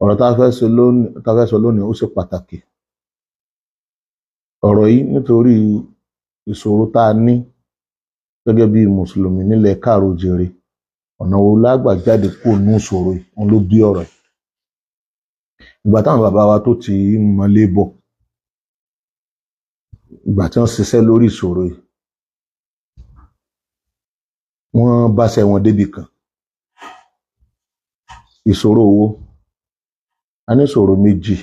ọ̀rọ̀ tá a fẹ́ sọ lónìí ó ṣe pàtàkì. ọ̀rọ̀ yìí nítorí ìṣòro tá a ní gẹ́gẹ́ bí mùsùlùmí nílẹ̀ káàró-o-jíire, ọ̀nà wo lágbà jáde kúrò nínú ìṣòro yìí, òun ló bí ọ̀rọ̀ yìí. ìgbà táwọn bàbá wa tó ti mọlé bọ̀, ìgbà tí wọ́n ṣiṣẹ́ lórí ìṣòro yìí, wọ́n báṣẹ́ wọn débì kan. ìṣòro wo? a ní ìṣòro méjì.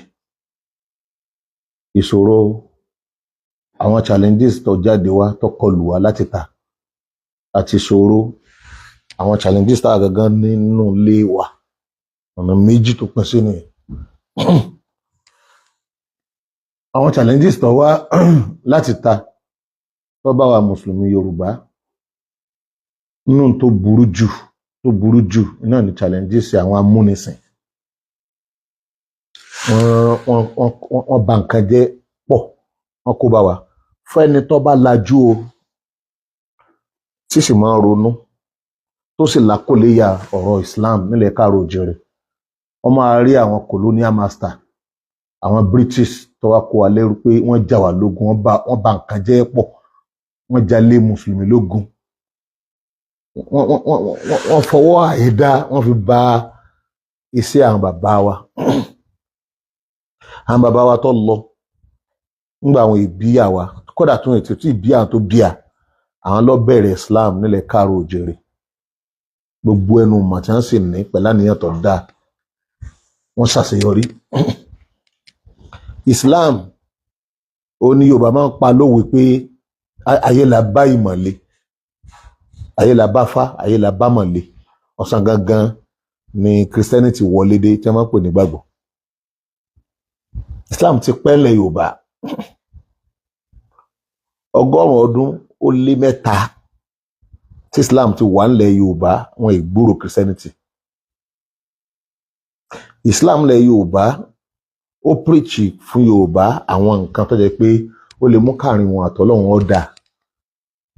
ìṣòro àwọn challenges tó jáde wá tó kọlù wá láti ta, àti ìṣòro àwọn challenges tá a gangan nínú ilé wa. ọ̀nà méjì tó pín sí nìyẹn. àwọn challenges tó wá láti ta tó bá wa mùsùlùmí Yorùbá nínú tó burú jù náà ni challenges àwọn amúnisìn. wọ́n bà nǹkan jẹ́ pọ̀, wọ́n kó bá wa. fẹ́ni tó bá lajú o, tí sì máa ń ronú, tó sì lákòléyà ọ̀rọ̀ Islam nílẹ̀ káàró-o-jíire, wọ́n máa rí àwọn colonial master, àwọn British tó wá kó wa lẹ́rú pé wọ́n jà wá lógun, wọ́n bà nǹkan jẹ́ pọ̀, wọ́n jalè mùsùlùmí lógun, wọ́n fọwọ́ àìdá wọ́n fi bà iṣẹ́ àwọn bàbá wa. àwọn bàbá wa tó lọ nígbà àwọn ìbíyà wa, kódà tún ètò tí ìbíyà tó bíà, àwọn ló bẹ̀rẹ̀ Islam nílẹ̀ káàró-o-jíire. gbogbo ẹnu mọ̀ tí wọ́n sì ní pẹ̀lú àníyàn tó dáa, wọ́n ṣàṣeyọrí. Islam ó ní Yorùbá máa ń pa lówe pé ayé la bá ìmọ̀le, ayé la bá fá, ayé la bá mọ̀le. ọ̀sán gangan ni Christianity wọlé dé tí wọ́n máa ń pè ní gbàgbọ́. Islam ti pẹ́lẹ̀ Yorùbá 100 ọdún ó lé 3 tí Islam ti wà nílẹ̀ Yorùbá, wọn ìgbúrò Christianity. Islam nílẹ̀ Yorùbá ó preach fún Yorùbá àwọn nǹkan tó jẹ́ pé ó lè mú káàrin wọn àtọlọ́run ó dà.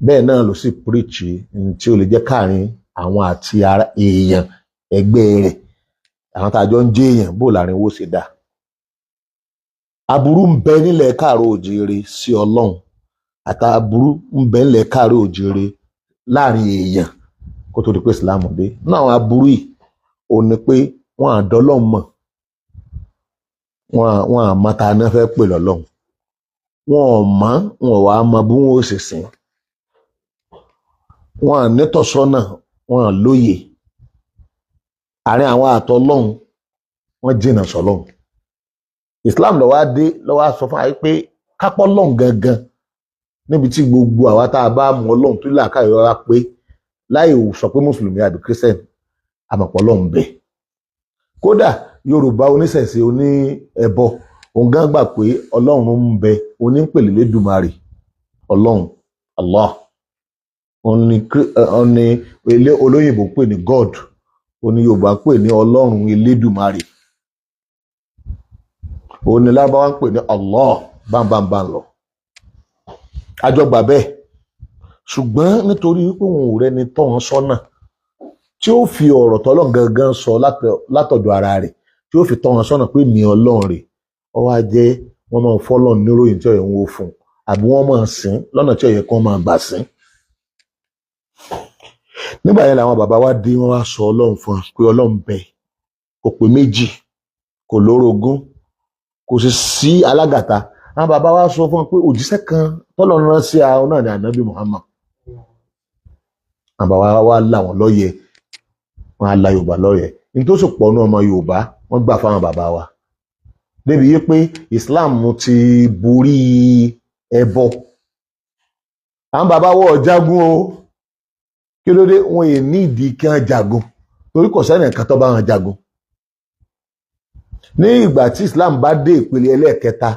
bẹ́ẹ̀ náà ló sì preach tí ó lè jẹ́ káàrin àwọn àti èèyàn ẹgbẹ́ rẹ̀, àwọn tá a jọ ń jẹ́ èèyàn, bó láàrin owó ṣe dà. aburú ń bẹ nílẹ̀ káàró-o-jíire sí Ọlọ́run, àti aburú ń bẹ nílẹ̀ káàró-o-jíire láàrin èèyàn kó tó di pé Islam dé. nínú àwọn aburú yìí ò ní pé wọn àdọ́lọ́run mọ̀, wọn àmọ́ ta ni wọ́n fẹ́ pè lọ́lọ́run, wọn ò mọ̀, wọn ò wá mọ bí wọn ó ṣe sìn, wọn à nítọ́sọ́nà, wọn à lóye. àárín àwọn àtọlọ́run wọn jìnnà sọ́lọ́run. Islam ló wá dé, ló wá sọ fún wa pé kápọ́ lọ́run gangan, níbi tí gbogbo àwa tá a bá mọ Ọlọ́run tó làákàyè wa pé, láì sọ pé mùsùlùmí àbí Christian, àmọ̀pọ̀ Ọlọ́run bẹ. kódà Yorùbá oníṣẹ̀ṣe oní ẹbọ, òun gan gbà pé Ọlọ́run ń bẹ, onípèlè lédùmarè, Ọlọ́run Allah. òun ni olóyìnbó pè ní God, òun ni Yorùbá pè ní Ọlọ́run elédùmarè, òun ni Lárúbáwá ń pè ní Allah, bámbámbá lọ. àjọgbà bẹ́ẹ̀, ṣùgbọ́n nítorí wípé wọn ò rẹni tọ́ wọn sọ́nà tí ó fi ọ̀rọ̀ tọ́lọ́run gangan sọ látọ̀dọ̀ ara rẹ̀, tí ó fi tọ́ wọn sọ́nà pé mi Ọlọ́run rẹ̀, ó wá jẹ́ wọ́n máa fọ́lọ́run níròyìn tí ó yẹ wọn ó fún, àbí wọ́n máa sìn lọ́nà tí ó yẹ kí wọ́n máa gbà sìn. nígbà yẹn làwọn bàbá wa dé, wọ́n wá sọ Ọlọ́run fún wa pé Ọlọ́run bẹ, kò pé méjì, kò lórogún, kò sì sí alágàta. àwọn bàbá wa sọ fún wọn pé òjíṣẹ́ kan tọ́lọ́run rán sí àwọn náà ní Ànábì Muhammad. àwọn bàbá wa là wọ́n lóye, wọ́n á la Yorùbá lóye. ní tó sì pọ̀ ní ọmọ Yorùbá wọ́n gbà fáwọn bàbá wa, débi yí pé Islam ti borí ẹbọ. àwọn bàbá wọ jagun o, kí ló dé? wọn ì ní ìdí kí wọ́n jagun, torí kò sẹ́ni kan tó bá wọn jagun. ní ìgbà tí Islam bá dé ìpele ẹlẹ́ẹ̀kẹta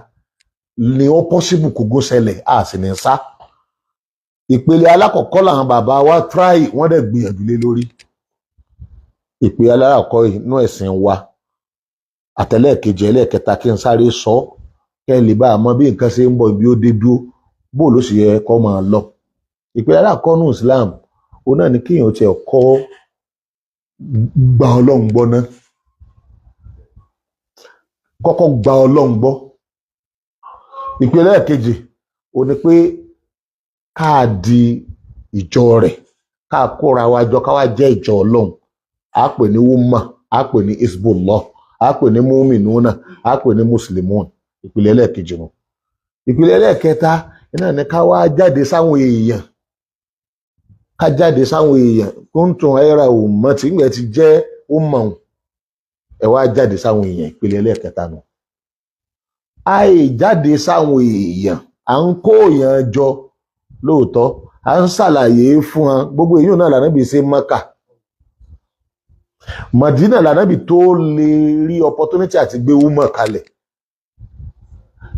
ni ó pọ́sibù kó gó ṣẹlẹ̀, a sì ní sá. ìpele alákọ̀ọ́kọ́ làwọn bàbá wa try, wọ́n dẹ̀ gbìyànjú lé lórí. ìpele alákọ̀ọ́kọ́ inú ẹ̀sìn wa, àtẹlẹ́ẹ̀kejì ẹlẹ́ẹ̀kẹta kí n sáré sọ kẹ́ lè bá a mọ bí nǹkan ṣe ń bọ̀, bí ó dé dúró, bó ló sì yẹ kó máa lọ. ìpele alákọ̀ọ́kọ́ nù Islam òun náà ni kéèyàn tiẹ̀ kọ́ gba Ọlọ́run gbọ́ ná. kọ́kọ́ gba Ọlọ́run gbọ́. Ìpele kejì ó ní pé ká di ìjọ rẹ̀, ká kóra wa jọ ká wá jẹ́ ìjọ Ọlọ́run. A pè ní umma, a pè ní Hizbullah, a pè ní mu'minuna, a pè ní muslimun. Ìpele ẹlẹ́ẹ̀kejì nù. Ìpele ẹlẹ́ẹ̀kẹta iná ní ká wá jáde sáwọn èèyàn, ká jáde sáwọn èèyàn. Kuntum khayra ummati ìgbà tí jẹ́ umma ẹ wá jáde sáwọn èèyàn. Ìpele ẹlẹ́ẹ̀kẹta nù. Àìjáde sáwọn èèyàn, à ń kó èèyàn jọ lóòótọ́, à ń ṣàlàyé fún wọn. Gbogbo èèyàn náà l'Ànábì ṣe Mákà. Mádínà l'Ànábì tó lè rí opportunity àti gbé umma kalẹ̀.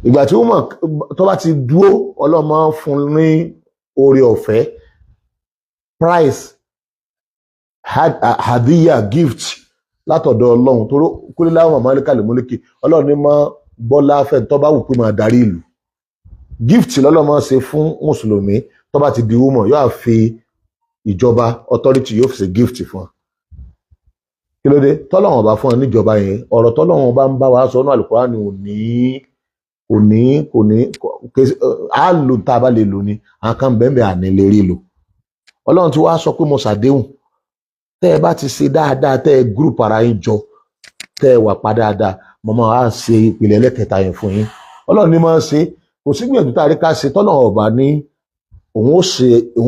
Ìgbà tí umma tó bá ti dúró, Ọlọ́mọ fún ní oore ọ̀fẹ́, price, hadiya, gift látọ̀dọ̀ Ọlọ́run. Torí kúlíláwọ̀ malikal mulki, Ọlọ́run ní máa gbọ́lá fẹ́ tó bá wù pé máa darí ìlú. Gift lọ́lọ́mọ ṣe fún mùsùlùmí tó bá ti di umma, yóò fi ìjọba authority yóò fi ṣe gift fún ọ. Kí ló dé tọ́lọ́run bá fún ọ níjọba yẹn? Ọ̀rọ̀ tọ́lọ́run bá ń bá wa sọ ní Al-Qur'ani kò ní á lò tá a bá lè lò ní àwọn kan bẹ́ẹ̀ àní lè rí lò. Ọlọ́run ti wá sọ pé mo ṣàdéhùn tẹ́ ẹ bá ti ṣe dáadáa, tẹ́ ẹ group ara yín jọ, tẹ́ ẹ wà pa dáadáa, mo máa ṣe ìpìlẹ̀ ẹlẹ́kẹta yẹn fún yín. Ọlọ́run ní máa ṣe, kò sí gbìyànjú tá a rí ká ṣe tọ́lọ́run ọba ní òun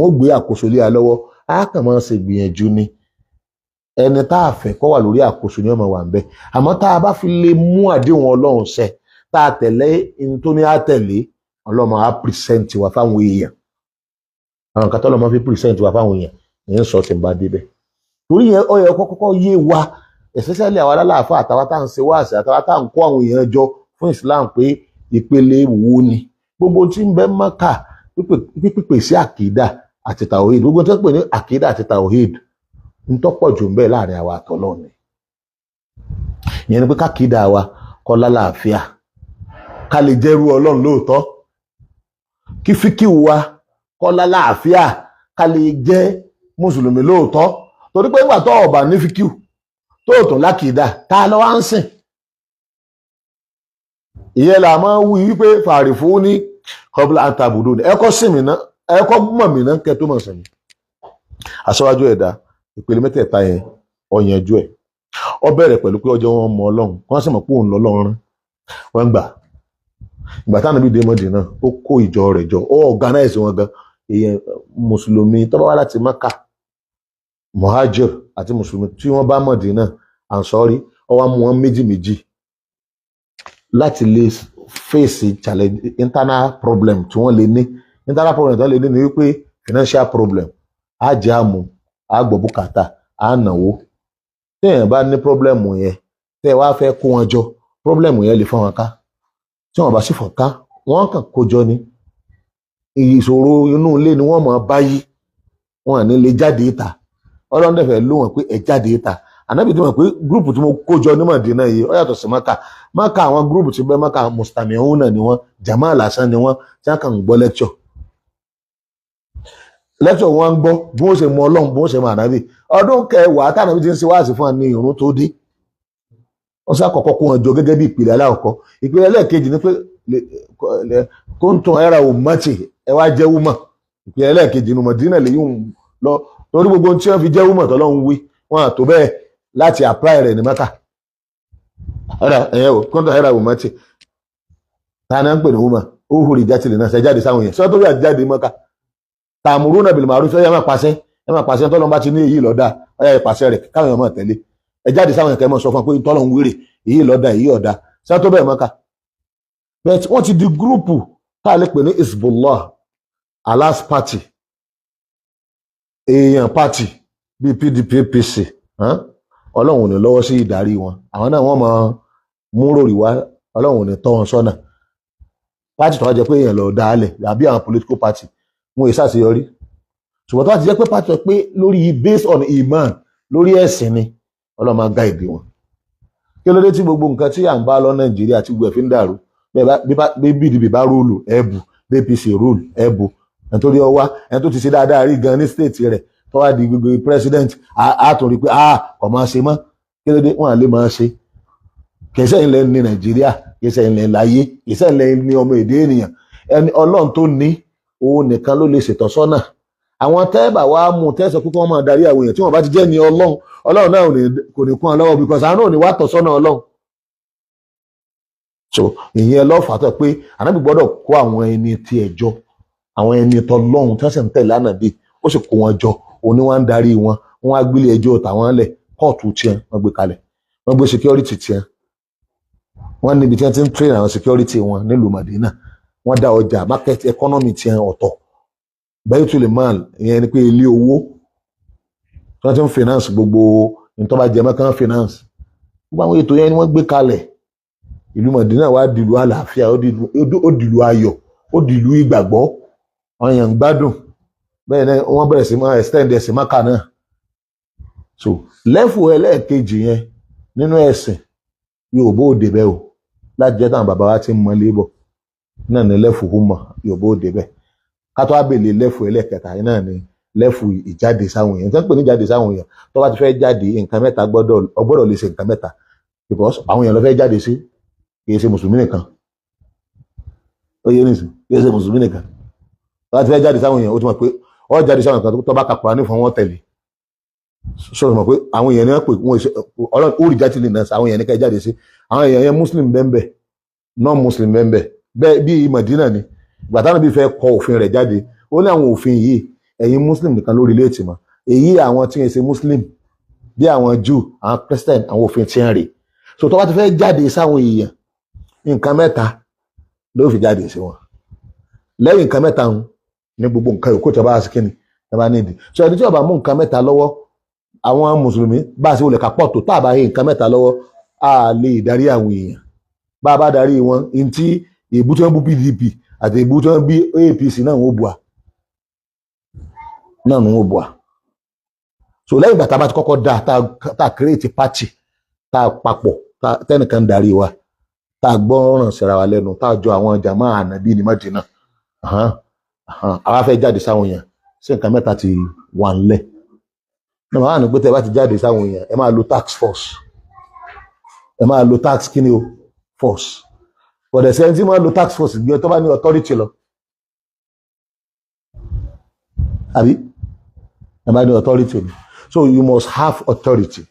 ó gbé àkóso lé a lọ́wọ́. Á kàn máa ṣe gbìyànjú ni. Ẹni tá a fẹ́ kó wà lórí àkóso ni ó máa wà ń bẹ. Àmọ́ tá a bá fi lè mú àdéhùn Ọlọ́run ṣẹ, tá a tẹ̀lé in tó ní á tẹ̀lé, Ọlọ́run máa present wa fáwọn èèyàn. Àwọn nǹkan tọ́lọ́run máa fi present wa fáwọn èèyàn ìyẹn sọ tí ń bá débẹ̀. Torí yẹn ó yẹ kọ́kọ́ yé wa, especially àwa alálàáfà àtàwa tá à ń ṣe wáàsí àtàwa tá à ń kó àwọn èèyàn jọ fún Islam pé ìpele wo ni. Gbogbo tí ń bẹ Mákà pípè sí àkídà àti tàwhíd, gbogbo tí wọ́n pè ní àkídà àti tàwhíd ń tọ́pọ̀ jù ń bẹ láàrin àwa àtọ́lọ́run ni. Ìyẹn ni pé kákídà wa kó lálàáfíà, ká lè jẹ́rú Ọlọ́run lóòótọ́, kí fíkìú wa kó lálàáfíà, ká lè jẹ́ mùsùlùmí lóòótọ́. Torí pé nígbà tó ọba ní fíkìú tó tún lákìdá, tá ló wá ń sìn? Ìyẹn là máa ń wí wípé fàrífù ní qabla an ta'budun, ẹ̀kọ́ sìn mí náà, ẹ̀kọ́ mọ̀ mí náà kẹ́ tó mọ̀ sìn mí. Aṣáájú ẹ̀dá ìpele mẹ́tẹ̀ẹ̀ta yẹn ọ̀yànjú ẹ̀. Ó bẹ̀rẹ̀ pẹ̀lú pé ọjọ́ wọn mọ Ọlọ́run, wọ́n sì mọ̀ pé òun lọ́lọ́run. Wọ́n gbà. Ìgbà táwọn Ànábì dé Mádínà, ó kó ìjọ rẹ̀ jọ, ó organize wọn gan. Èèyàn mùsùlùmí tó bá wá láti Mákà, Muhajir àti mùsùlùmí tí wọ́n bá Mádínà, Ansari, ó wá mú wọn méjì méjì láti lè face challenge, internal problem tí wọ́n lè ní. Internal problem tí wọ́n lè ní ni wípé financial problem, á jẹ́ àmú, á gbọ́ bùkátà, á náwó. Tí èèyàn bá ní problem yẹn, tẹ́ ẹ wá fẹ́ kó wọn jọ, problem yẹn lè fọ́n wọn ká. Tí wọ́n bá sì fọ́n ká, wọ́n kàn kó jọ ni. Ìṣòro inú ilé ni wọ́n máa báyìí, wọn à ní lè jáde ìta. Ọlọ́run dẹ̀ fẹ́ ló wọn pé ẹ jáde ìta. Ànábì tí wọ́n pé gúrùpù tí mo kó jọ ní Mádínà yìí ó yàtọ̀ sí Mákà. Mákà àwọn gúrùpù tí bẹ́ Mákà mustami'un náà ni wọ́n, jàmáà lásán ni wọ́n, tí wọ́n kàn ń gbọ́ lecture. Lecture wọn ń gbọ́ bí wọ́n ṣe mọ Ọlọ́run, bí wọ́n ṣe mọ Ànábì. Ọdún kẹwàá tí Ànábì ti ń ṣe wáàsí fún wa ní ìrun tó dé. Wọ́n sá kọ́kọ́ kó wọn jọ gẹ́gẹ́ bí ìpìlẹ̀ aláwọ̀kọ́. Ìpìlẹ̀ ẹlẹ́ẹ̀kejì ni pé kuntum khayra ummati, ẹ wá jẹ́ umma. Ìpìlẹ̀ ẹlẹ́ẹ̀kejì ni Mádínà lè yún lọ. Torí gbogbo tí wọ́n fi jẹ́ umma tọ́lọ́run wí, wọ́n àtò bẹ́ẹ̀ láti apply rẹ̀ ní Mákà. Ẹ̀yẹ́ o, kuntum khayra ummati. Ta ni wọ́n ń pè ní umma? Ukhrijat linnas, ṣe jáde sáwọn yẹn. Sọ tó bí àjáde Mákà. Ta'muruna bil ma'ruf, ẹ máa pàṣẹ tọ́lọ́run bá ti ní èyí lọ́dà, ọ̀yà ìpàṣẹ rẹ̀ káwọn èèyàn máa tẹ̀lé. Ẹ jáde sáwọn yẹn kẹ́ mọ́ sọ fún pé tọ́lọ́run wéré, èyí lọ́dà, èyí ọ̀dà. Sọ tó bẹ́ẹ̀ Mákà. Bẹ́ẹ̀ wọ́n ti di gúrùpù tá a lè pè ní Hizbullah, Allah's party, èèyàn party bíi PDP, APC. Ọlọ́run ò ní lọ́wọ́ sí ìdarí wọn. Àwọn náà wọ́n máa mú ròrì wá, Ọlọ́run ò ní tọ́ wọn sọ́nà. Pátì tó wá jẹ́ pé èèyàn lọ dálẹ̀ àbí àwọn political party wọn èsà àṣeyọrí. Ṣùgbọ́n tó wá ti jẹ́ pé pátì pé lórí based on iman, lórí ẹ̀sìn ni, Ọlọ́run máa guide wọn. Kí ló dé tí gbogbo nǹkan tí à ń bá lọ Nàìjíríà tí gbogbo ẹ̀ fi ń dàrú? Bí PDP bá rúùlù ẹ̀bù, bí APC rúùlù ẹ̀bù, ẹni tó rí ọwá, ẹni tó ti ṣe dáadáa rí gan ní state rẹ̀ tó wá di gbogbo president, á tún rí pé kò máa ṣe mọ́. Kí ló dé? Wọ́n à lè máa ṣe. kìí ilẹ̀ ní Nàìjíríà, kìí ilẹ̀ láyé, kìí ilẹ̀ ní ọmọ èdè ènìyàn. Ẹni Ọlọ́run tó ní òun nìkan ló lè ṣètọ́sọ́nà. Àwọn tẹ́ẹ̀bà wá mú tẹ́sọ̀ púpọ̀ máa darí àwọn èèyàn tí wọ́n bá ti jẹ́ ní Ọlọ́run náà kò ní kún ọ lọ́wọ́ because àwọn náà ní wá tọ́sọ́nà Ọlọ́run. So ìyẹn lọ́fà tó pé ànábì gbọ́dọ̀ kó àwọn ẹni tí ẹ jọ, àwọn ẹni tọlọ́run tí wọ́n sì ń tẹ̀lé ànábì, ó sì kó wọn jọ, òní wọ́n ń darí wọn, wọ́n á gbélé ẹjọ́ tàwọn lẹ̀, kóòtù tiẹ̀ wọ́n gbé kalẹ̀, wọ́n gbé security tiẹ̀, wọ́n níbi tí wọ́n ti ń train àwọn security wọn nílùú Madina, wọ́n dá ọjà market economy tiẹ̀ ọ̀tọ̀, Baitul Mal ìyẹn ni pé ilé owó tí wọ́n ti ń finance gbogbo nítorí bá jẹ mọ́kàn finance, gbogbo àwọn ètò yẹn ni wọ́n gbé kalẹ̀. Ìlú Madina wá dìlú àlàáfíà, ó dìlú ayọ̀, ó dìlú ìgbàgbọ́, àwọn èèyàn ń gbádùn. Bẹ́ẹ̀ ni wọ́n bẹ̀rẹ̀ sí máa extend ẹ̀sìn Mákà náà. So lẹ́fù ẹlẹ́ẹ̀kejì yẹn nínú ẹ̀sìn Yorùbá òde bẹ́ẹ̀ o, láti jẹ́ táwọn bàbá wa ti ń mọ lébọ̀ náà ní lẹ́fù húmọ̀ Yorùbá òde bẹ́ẹ̀. Ká tó abèlè lẹ́fù ẹlẹ́ẹ̀kẹta yẹn náà ní lẹ́fù ìjáde sáwọn èèyàn. Tó ń pè ní jáde sáwọn èèyàn, tó bá ti fẹ́ jáde nǹkan mẹ́ta gbọ́dọ̀ lè ṣe nǹkan mẹ́ta because àwọn èèyàn ló fẹ́ jáde sí, kìí ṣe mùsùlùmí nìkan. Ó yé nìsín, kìí ṣe mùsùlùmí nìkan. Tó bá ti fẹ́ jáde sáwọn èèyàn, ó ti mọ̀ pé ó jáde sáwọn nǹkan tó bá ka Kùránì fún wọn tẹ̀lé. Sọ̀rọ̀ mọ̀ pé àwọn èèyàn ní wọ́n pè wọ́n ó rí jáde lè nà sí àwọn èèyàn ní ká jáde sí. Àwọn èèyàn yẹn muslim bẹ́ẹ̀ non-muslim bẹ́ẹ̀ bí Madina ni. Ìgbà táwọn bí fẹ́ kọ òfin rẹ̀ jáde, ó ní àwọn òfin yìí ẹ̀yin muslim nìkan ló relate mọ́. Èyí àwọn tí ń ṣe muslim bí àwọn Jew, àwọn Christian, àwọn òfin tí ń rè. So tó bá ti fẹ́ jáde sáwọn èèyàn, nǹkan mẹ́ta ló fi jáde sí wọn. Lẹ́yìn nǹkan mẹ́ta ní gbogbo nǹkan yòókù tí a bá sí kíni tí a bá nídìí. So ẹni tí ó bá mú nǹkan mẹ́ta lọ́wọ́, àwọn mùsùlùmí bá a ṣe olè kápọ̀ tó tá a bá yé nǹkan mẹ́ta lọ́wọ́, a lè darí àwọn èèyàn. Bá a bá darí wọn, ní tí èébú tí wọ́n bú PDP àti èébú tí wọ́n bí APC náà wọ́n bùà. So lẹ́yìn ìgbà tá a bá ti kọ́kọ́ dá tá a create party, tá a papọ̀, tẹ́nìkan darí wa, tá a gbọ́ràn síra wa lẹ́nu, tá a jọ àwọn jàmáà ànábì ní Mádínà, àwa fẹ́ jáde sáwọn èèyàn, sí nǹkan mẹ́ta ti wà ńlẹ̀. Náà wà ní pé tẹ́ bá ti jáde sáwọn èèyàn, ẹ máa lo tax force, ẹ máa lo tax kíni o force. Bọ̀dẹ̀ sẹ́ni tí máa lo tax force gbé tó bá ní authority lọ. Àbí? Ẹ máa ní authority ni. So you must have authority.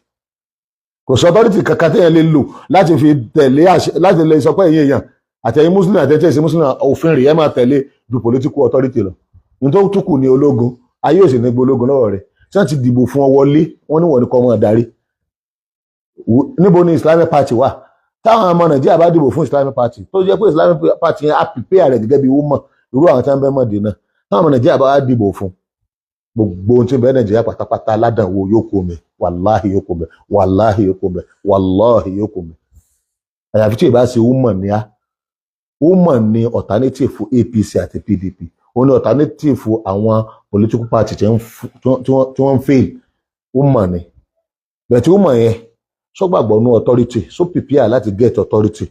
Kò sí authority kankan tí ẹ lè lò láti fi tẹ̀lé láti lè sọ pé ẹ̀yin èèyàn àtẹ̀yin muslim àtẹ̀yin ṣe muslim òfin rẹ̀ ẹ máa tẹ̀lé ju political authority lọ. Ní tó túkù ní ológun, ayé ò sì ní gbólógun lọ́wọ́ rẹ̀. Tí wọ́n ti dìbò fún ọ wọlé, wọ́n ní wọ́n ní kọ́ ọmọ darí. Níbo ni Islamic Party wà? Táwọn ọmọ Nàìjíríà bá dìbò fún Islamic Party, tó jẹ́ pé Islamic Party yẹn á prepare rẹ̀ gẹ́gẹ́ bí wọ́n irú àwọn tí wọ́n bẹ́ Mọ̀dínà. Táwọn ọmọ Nàìjíríà bá dìbò fún gbogbo ohun tí ń bẹ Nàìjíríà pátápátá ládàáwò yóò kó mi, wàláhì yóò kó mi, wàláhì yóò kó mi, wàláhì yóò kó mi. Àyàfi tí ìbá ṣe woman ni alternative fún APC àti PDP. Ó ní alternative fún àwọn political party tí wọ́n ń fail. Woman ni. Bẹ̀ẹ̀ tí woman yẹn sọ́gbàgbọ́ ní authority, so prepare láti get authority.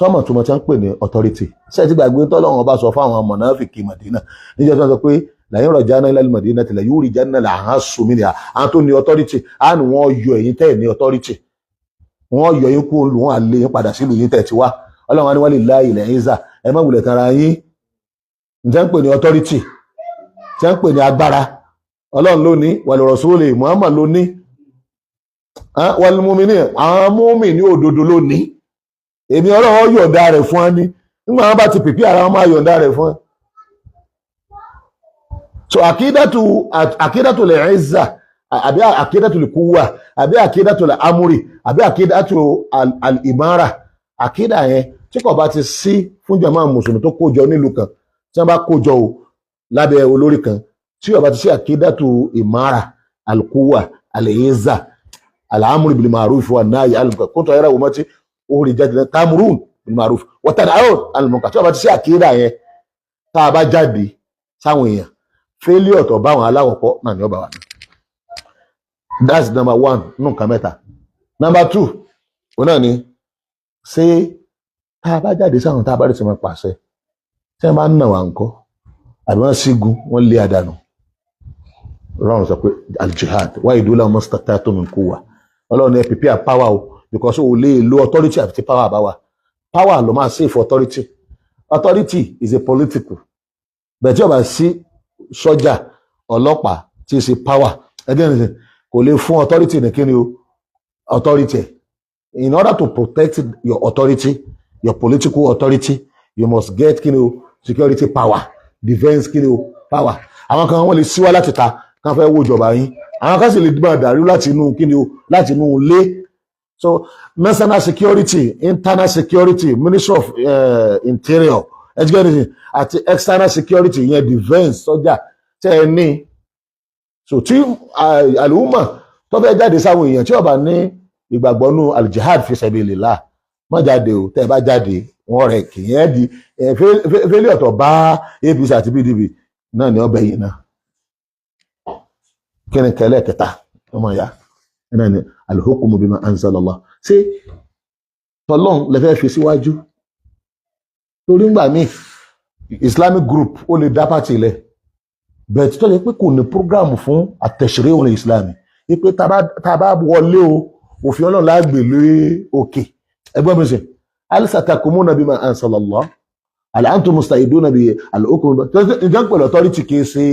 Sọ́mọ̀ tó mọ̀ tí wọ́n ń pè ní authority. Ṣé ti gbàgbé tọ́lọ́run ọba sọ fún àwọn mọ̀nàfíkì Mádínà níjọ́ tí wọ́n sọ pé lẹ́yìn rọ̀jánà ilẹ̀ Mádínà tilẹ̀ yóò rí jánà làhán sùnmí ni àwọn tó ní authority á ní wọ́n yọ ẹ̀yin tẹ́ ní authority, wọ́n yọ yín kú olùwọ́n àlè yín padà sílùú yín tẹ̀ ti wá. Ọlọ́run á ní wọ́n lè láì ilẹ̀ ìzà, ẹ má wulẹ̀ tara yín. Ǹjẹ́ ń pè ní authority, tí ń pè ní agbára, Ọlọ́run ló ní, wal rasuli Muhammad ló ní, wal mu'minin àwọn mùmí ní òdodo ló ní. Èmi Ọlọ́run yọ̀ǹda rẹ̀ fún ẹ ní nígbà wọn bá ti pèpè ara wọn máa yọ̀ǹda rẹ̀ fún ẹ. So akídàtù lè ẹ̀ẹ́zà àbí akídàtù lè kúwà àbí akídàtù lè amúrì àbí akídàtù al'imara, akídà yẹn tí kò bá ti sí fún jàmáà mùsùlùmí tó kójọ nílùú kan, tí wọ́n bá kójọ o lábẹ́ olórí kan, tí ó bá ti sí akídàtù imara al'kúwà al'ẹ̀ẹ́zà al'amúrì bil ma'ruf wa nahyi 'anil munkar kótó ayára wọ́n tí ó rí jáde ta'murun bil ma'ruf wa tanhawna 'anil munkar, tí ó bá ti sí akídà yẹn tá a bá jáde sáwọn èèyàn failure tó bá àwọn aláwọ̀pọ̀ náà ni ó bá wà ní. That's number one nínú nǹkan mẹ́ta. Number two, òun náà ni ṣé tá a bá jáde sáwọn tá a bá rí sí wọn pàṣẹ tí wọ́n bá ń nà wá ńkọ́ àbí wọ́n sígun wọ́n lé àdánù. Ọlọ́run sọ pé al-jihad wa idula mastata'tum min quwwa. Ọlọ́run ní prepare power o because o lè lo authority àti power bá wà. Power ló máa save authority. Authority is a political. Bẹ̀ẹ̀ tí ó bá sí sọ́jà ọlọ́pàá tí í ṣe power again kò lè fún authority ní kíni o authority. In order to protect your authority, your political authority, you must get kíni o security power, defense kíni o power. Àwọn kan wọ́n lè síwá láti ta kán fẹ́ wó ìjọba yín, àwọn kan sì lè máa dàrú láti inú kíni o láti inú ilé. So national security, internal security, Ministry of Interior, education àti external security yẹn defense sọ́jà tẹ́ ẹ ní. So tí àlùmọ̀ tó fẹ́ jáde sáwọn èèyàn tí ó bá ní ìgbàgbọ́ nú al-jihad fi sabilillah má jáde o, tẹ́ ẹ bá jáde wọ́n rẹ̀ kì í ẹ́ di fẹ́lẹ́ ọ̀tọ̀ bá APC àti PDP náà ní ọbẹ̀ yìí náà. Kí ni kẹlẹ́ kẹta ọmọ ìyá náà ni al-hukmu bima anzalallah. Ṣé tọ́lọ́n lè fẹ́ fi síwájú? Torí ńgbà míì Islamic group ó lè dá pàtì ilẹ̀ bẹ́ẹ̀ tí tó lè pé kò ní prógráàmù fún at-tashri'u al-islami wípé tá a bá wọlé o òfin ọlọ́run lágbè lé òkè ẹgbẹ́ mi sè hal satahkumuna bima anzalallah hal antum musta'iduna bi al-hukm ìjọba pẹ̀lú authority kì í ṣe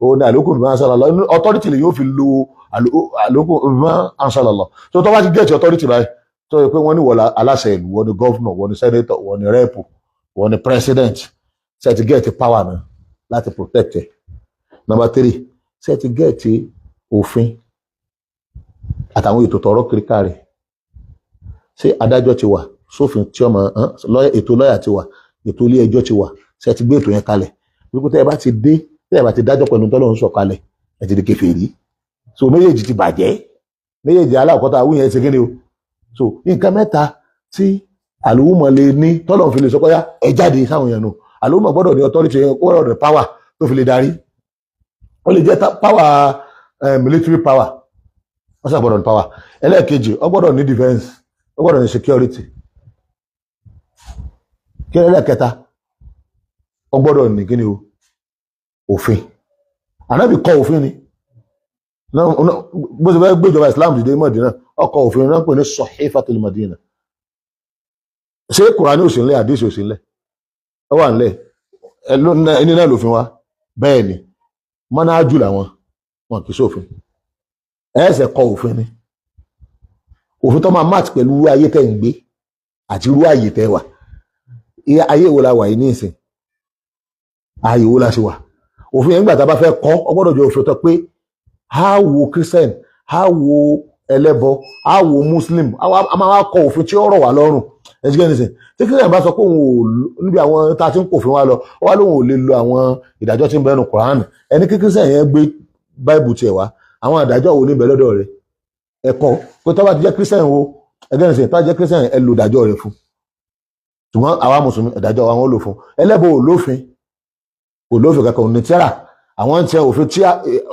òun al-hukm bima anzalallah authority lè yóò fi lo al-hukm bima anzalallah. tó bá ti gẹ̀ẹ́tì authority báyìí tó yẹ pé wọ́n ní wọ́n aláṣẹ ìlú, wọ́n ní governor, wọ́n ní senator, wọ́n ní rep, wọ́n ní president, ṣe ti gẹ̀ẹ́tì power náà láti protect ẹ̀. Number 3, ṣe ti gẹ̀ẹ́tì òfin àtàwọn ètò tọrọ kíríkà rẹ̀. Ṣé adájọ́ ti wà, sófin tí ọmọ ètò lọ́yà ti wà, ètò ilé ẹjọ́ ti wà, ṣe ti gbé ètò yẹn kalẹ̀. Wípé tẹ́ ẹ bá ti dájọ́ pẹ̀lú tọ́lọ́run sọ kalẹ̀ ẹ ti di kèfèrí. So méjèèjì ti bàjẹ́, méjèèjì aláàkọ́ta àwọn yẹn ṣe kí ni o. So nǹkan mẹ́ta tí àlùmọ̀ lè ní tọ́lọ́run fi lè sọ pé ẹ jáde sáwọn yẹn nù. Àlùmọ̀ gbọ́dọ̀ ní authority yẹn, gbọ́dọ̀ ní power tó fi lè darí. Ó lè jẹ́ power military power, wọ́n sàgbọ́dọ̀ ní power. Ẹlẹ́ẹ̀kejì ó gbọ́dọ̀ ní defense, ó gbọ́dọ̀ ní security. Kí ẹlẹ́ẹ̀kẹta ó gbọ́dọ̀ ní kíni o òfin. Ànábì kọ òfin ni bó ṣe fẹ́ gbéjọba Islam dìde Mọ̀dínà ọkọ̀ òfin náà pè ní Sahifatul Madina. Ṣé Kùránì ò sí nílẹ̀, àdísì ò sí nílẹ̀? Ó wà nílẹ̀, ẹni náà lòfin wa bẹ́ẹ̀ ni mọ́nájú làwọn wọn kì í sófin. Ẹ̀ẹ́sẹ̀ kọ òfin ni òfin tó máa match pẹ̀lú ayé tẹ́ ń gbé àti irú ayé tẹ́ wà. Ayé wo la wà yìí ní ìsìn, ayé wo la ṣe wà. Òfin yẹn nígbà tá a bá fẹ́ kọ́ ọ gbọ́dọ̀ jẹ́ òfin tó pé a wo Christian, a wo ẹlẹ́bọ, a wo Muslim, a máa kọ òfin tí ó rọ̀ wá lọ́rùn. Ẹ̀sìn tí Christian bá sọ pé òun ò níbi àwọn tá a ti ń kòfin wa lọ wá lóun ò lè lo àwọn ìdájọ́ tí ń bẹ nínú Quran. Ẹni kí Christian yẹn gbé Bible tiẹ̀ wá, àwọn ìdájọ́ wo ní bẹ lọ́dọ̀ rẹ̀ ẹ̀kọ́ pé tó bá ti jẹ́ Christian wo ẹgbẹ́ ìsìn tó bá jẹ́ Christian ẹ lo ìdájọ́ rẹ̀ fún. Ṣùgbọ́n àwa mùsùlùmí ìdájọ́ wa wọn lò fún. Ẹlẹ́bọ ò lófin, kò lófin kankan ò ní tíra. Àwọn tí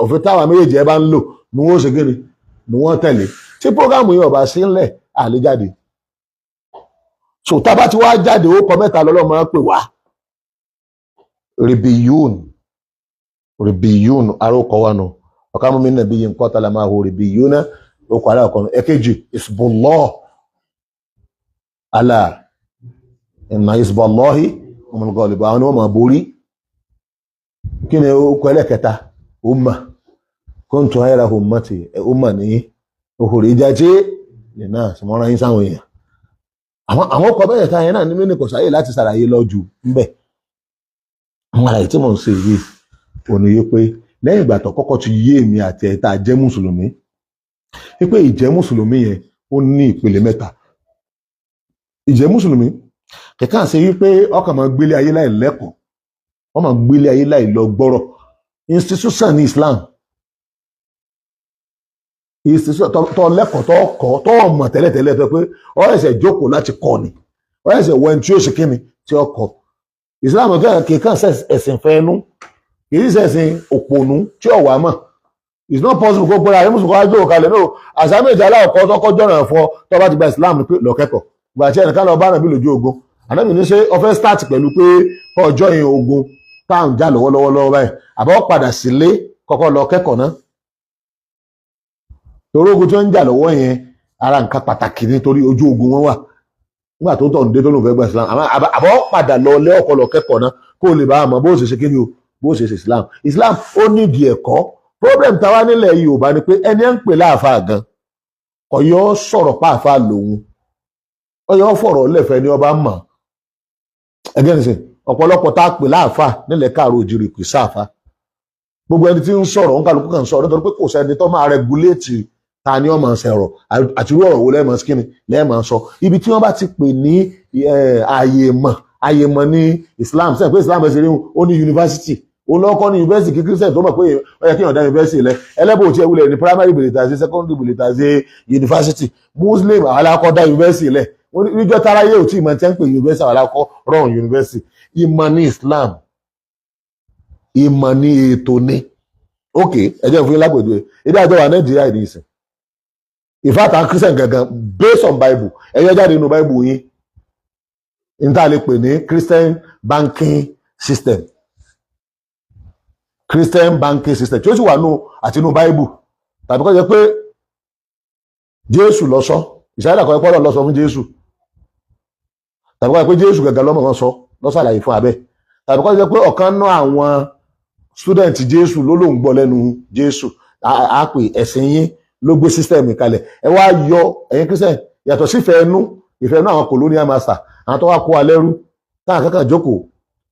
òfin táwa méjèèjì ẹ bá ń lò ní wọ́n ṣe gíní ní wọ́n tẹ̀lé. Tí prógámù yìí ọba sí ńlẹ̀ àlè jáde. So tá bá ti wá jáde ó kọ mẹ́ta lọ́lọ́ máa ń pè wá. Ribiyun arókọ wa nù. Ọ̀ká mú mi nà bí yín kọ́ tala máa hó ribiyun náà ó kọ aláàkọ́ nù. Ẹ̀kejì Hizbullah. Alá inna Hizballahi humul ghalibun, àwọn ni wọ́n máa borí. Kí ni ó kọ ẹlẹ́kẹta? Umma kuntu khayra ummati, umma ní ukhrijat linnas mọ́ra yín sáwọn èèyàn. Àwọn ọkọ̀ bẹ́ẹ̀ ta yẹn náà ní mí ní kò sáyè láti ṣàlàyé lọ́jù ńbẹ̀. Àwọn àlàyé tí mò ń ṣe yìí ò ní yé pé lẹ́yìn ìgbà tó kọ́kọ́ ti yé èmi àti ẹ̀ta jẹ́ mùsùlùmí wípé ìjẹ́ mùsùlùmí yẹn ó ní ìpele mẹ́ta. Ìjẹ́ mùsùlùmí kẹ̀kẹ́ ṣe wípé ọkàn máa gbélé ayé láì lẹ́kọ̀ọ́, wọ́n máa gbélé ayé láì lọ gbọ́rọ̀. Institution ní Islam, institution tó lẹ́kọ̀ọ́ tó kọ́ tó mọ̀ tẹ́lẹ̀tẹ́lẹ̀ tó pé ó ẹ̀sẹ̀ jókòó láti kọ́ ni, ó ẹ̀sẹ̀ wọ ẹni tí ó ṣe kíni tí ó kọ́. Islam kìkan ẹ̀sìn fẹ́ẹ́nú, kì í ṣẹ̀sìn òpònú tí ó wà mọ̀. It's not possible kó gbọ́ra ayé mùsùlùmí wájú òkàlẹ̀ náà. Àṣà méjì aláwọ̀kọ́ tọ́kọ́ jọ̀ràn fún ọ tó bá ti gba Islam pé lọ́kẹ́kọ̀ọ́. Ìgbà tí ẹnìkan lọ bá nàbí lójú ogun, ànábì ní ṣe ó fẹ́ start pẹ̀lú pé ọjọ́ yẹn ogun táwọn jà lọ́wọ́lọ́wọ́ báyìí àbọ̀ padà sílé kọ́kọ́ lọ kẹ́kọ̀ọ́ náà. Torí ogun tí wọ́n ń jà lọ́wọ́ yẹn ara nǹkan pàtàkì nítorí ojú ogun wọn wà nígbà tó tọ̀ ń dé tó lóun fẹ́ gba Islam àbọ̀ padà lọ lé ọpọlọ kẹ́kọ̀ọ́ náà kó lè bá a mọ̀ bó ṣe ṣe kí ni o bó ṣe ṣe Islam ó nídìí ẹ̀kọ́. Problem táwa nílẹ̀ Yorùbá ni pé ẹni ẹ̀ ń pè láàfáà gan ọ̀yọ́ sọ̀rọ̀ pàáfáà lòun ọ̀yọ́ fọ̀rọ̀ lẹ́fẹ̀ẹ́ ni ọba mọ̀ ẹgẹ́ nìsín ọ̀pọ̀lọpọ̀ tá a pè láàfáà nílẹ̀ káàró òjìrì kì í sáàfáà gbogbo ẹni tí ń sọ̀rọ̀ ń kálukú kan sọ̀rọ̀ nítorí pé kò sẹ́ni tó máa rẹguléètì ta ni ọmọ sẹ̀rọ̀ àti irú ọ̀rọ̀ wo lẹ́ẹ̀mọ̀ skinny lẹ́ẹ̀mọ̀ sọ ibi tí wọ́n bá ti pè ní ààyè mọ̀ ní Islam sẹ́yìn pé Islam ẹ̀sìn rí ó ní yunifásitì òun lọ́kọ́ ní yunifásitì kí kírísítẹ̀ tó mọ̀ pé ó yẹ kí èèyàn dá yunifásitì lẹ ẹlẹ́bùn tí ẹ wulẹ̀ ní primary bìlìtàzé secondary bìlìtàzé yunifásitì Muslim àwọn alákọ̀ dá yunifásitì lẹ níjọ́ táráyé ò tí ì mọ̀ tí wọ́n ń pè yunifásitì àwọn alákọ̀ rọrùn yunifásitì ìmọ̀ ní Islam ìmọ̀ ní ètò ní ok ẹjẹ́ fún yín lápèjúwe ilé àjọ wa Nàìjíríà ìdí ìsìn ìfàtà Christian gangan based on Bible ẹ̀yẹ́ jáde nínú Bible yín ní tá a lè pè ní Christian banking system tí ó sì wà nù àti nù Bible tàbí kọ́ jẹ́ pé Jésù ló sọ ìsáyẹ́dà kọ́ ẹ̀kọ́ ló sọ fún Jésù tàbí kọ́ jẹ́ pé Jésù gangan lọ́mọ wọn sọ ló ṣàlàyé fún abẹ́ tàbí kọ́ jẹ́ pé ọ̀kan náà àwọn student Jésù ló lóun gbọ́ lẹ́nu Jésù á pè ẹ̀sìn yín ló gbé system kalẹ̀ ẹ wá yọ ẹ̀yin Christian yàtọ̀ sí ìfẹ́ ẹnu àwọn colonial master àwọn tó wá kó alẹ́rú táwọn kankan jókòó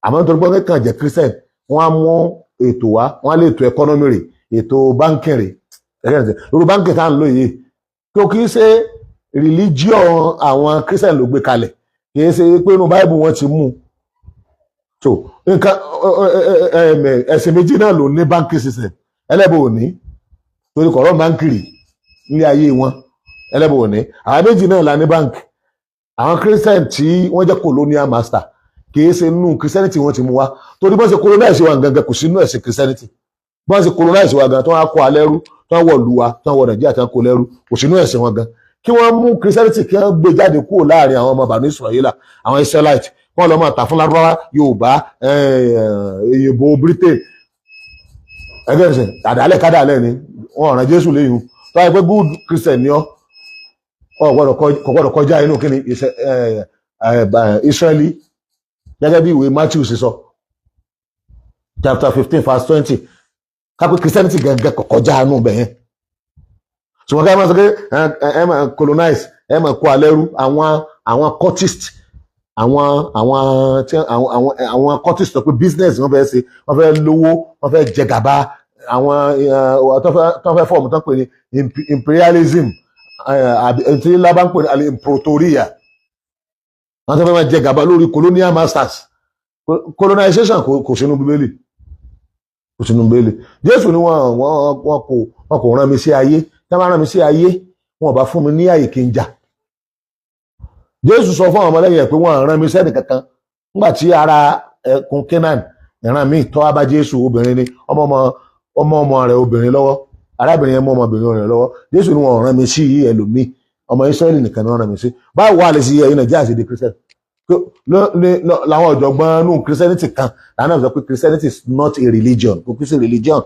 àmọ́ nítorí pé wọ́n kàn jẹ́ Christian wọ́n á mú ètò wá wọ́n á lè ètò economy rẹ̀ ètò banking rẹ̀ lórí banking tá à ń lò yìí kí o kì í ṣe religion àwọn Christian ló gbé kalẹ̀ kì í ṣe pé inú Bible wọ́n ti mú so nǹkan ẹ̀sìn méjì náà ló ní banking system ẹlẹ́bùn òní torí kọ̀ọ̀rọ̀ báńkìrì nílé ayé wọn ẹlẹ́bùn òní àwọn méjì náà la ní báńkì àwọn Christian tí wọ́n jẹ́ colonial master kìí ṣe nínú Christianity wọ́n ti mú wá torí bọ́n ṣe colonize wa gangan kò sí nínú ẹ̀sìn Christianity bọ́n ṣe colonize wa gan tó wọ́n kó alẹ́rú tó wọ́n wọ̀ lùwà tó wọ́n wọ̀ Nàìjíríà tó wọ́n kó lẹ́rú kò sí nínú ẹ̀sìn wọn gan kí wọ́n mú Christianity kí wọ́n gbé jáde kúrò láàrin àwọn ọmọ Bani Israel àwọn Israelite wọ́n lọ máa tà fún Lárúbáwá Yorùbá èyìnbó Britain ẹgbẹ́ ẹ̀sìn àdálẹ̀ ni wọ́n rán Jésù léyìn tó wáyé pé good Christian ni ọ́ kò gbọ́dọ̀ kọjá inú kíni Israeli gẹ́gẹ́ bí ìwé Matthew ṣe sọ chapter 15 verse 20 kápẹ́ Christianity gẹ́gẹ́ kò kọjá inú bẹ̀yẹn ṣùgbọ́n ká máa sọ pé ẹ máa colonize ẹ máa kó alẹ́rú àwọn cultist àwọn cultist tó pé business wọ́n fẹ́ ṣe wọ́n fẹ́ lówó wọ́n fẹ́ jẹ gàba àwọn tó fẹ́ fọ́ọ̀mù tó ń pè ní imperialism tí lábá ń pè ní improtoria wọ́n tó fẹ́ máa jẹ gàba lórí colonial masters colonization kò sínú Bíbélì Jésù ni wọn kò rán mi sí ayé tí wọ́n rán mi sí ayé wọn ò bá fún mi ní àyè kí n jà Jésù sọ fún àwọn ọmọlẹ́yìn ẹ̀ pé wọ́n rán mi sẹ́ni kankan nígbà tí ara ẹkùn Canaan ìran mi tọ́ abá Jésù obìnrin ni ọmọ rẹ̀ obìnrin lọ́wọ́ arábìnrin yẹn mú ọmọbìnrin rẹ̀ lọ́wọ́ Jésù ni wọ́n rán mi sí ẹlòmíì ọmọ Ísírẹ́lì nìkan ni wọ́n rán mi sí báwo wà lè sí ẹ̀yin Nàìjíríà sí di Christian làwọn ọ̀jọ̀gbọ́n nù Christianity kan làwọn sọ pé Christianity is not a religion kò kí sí religion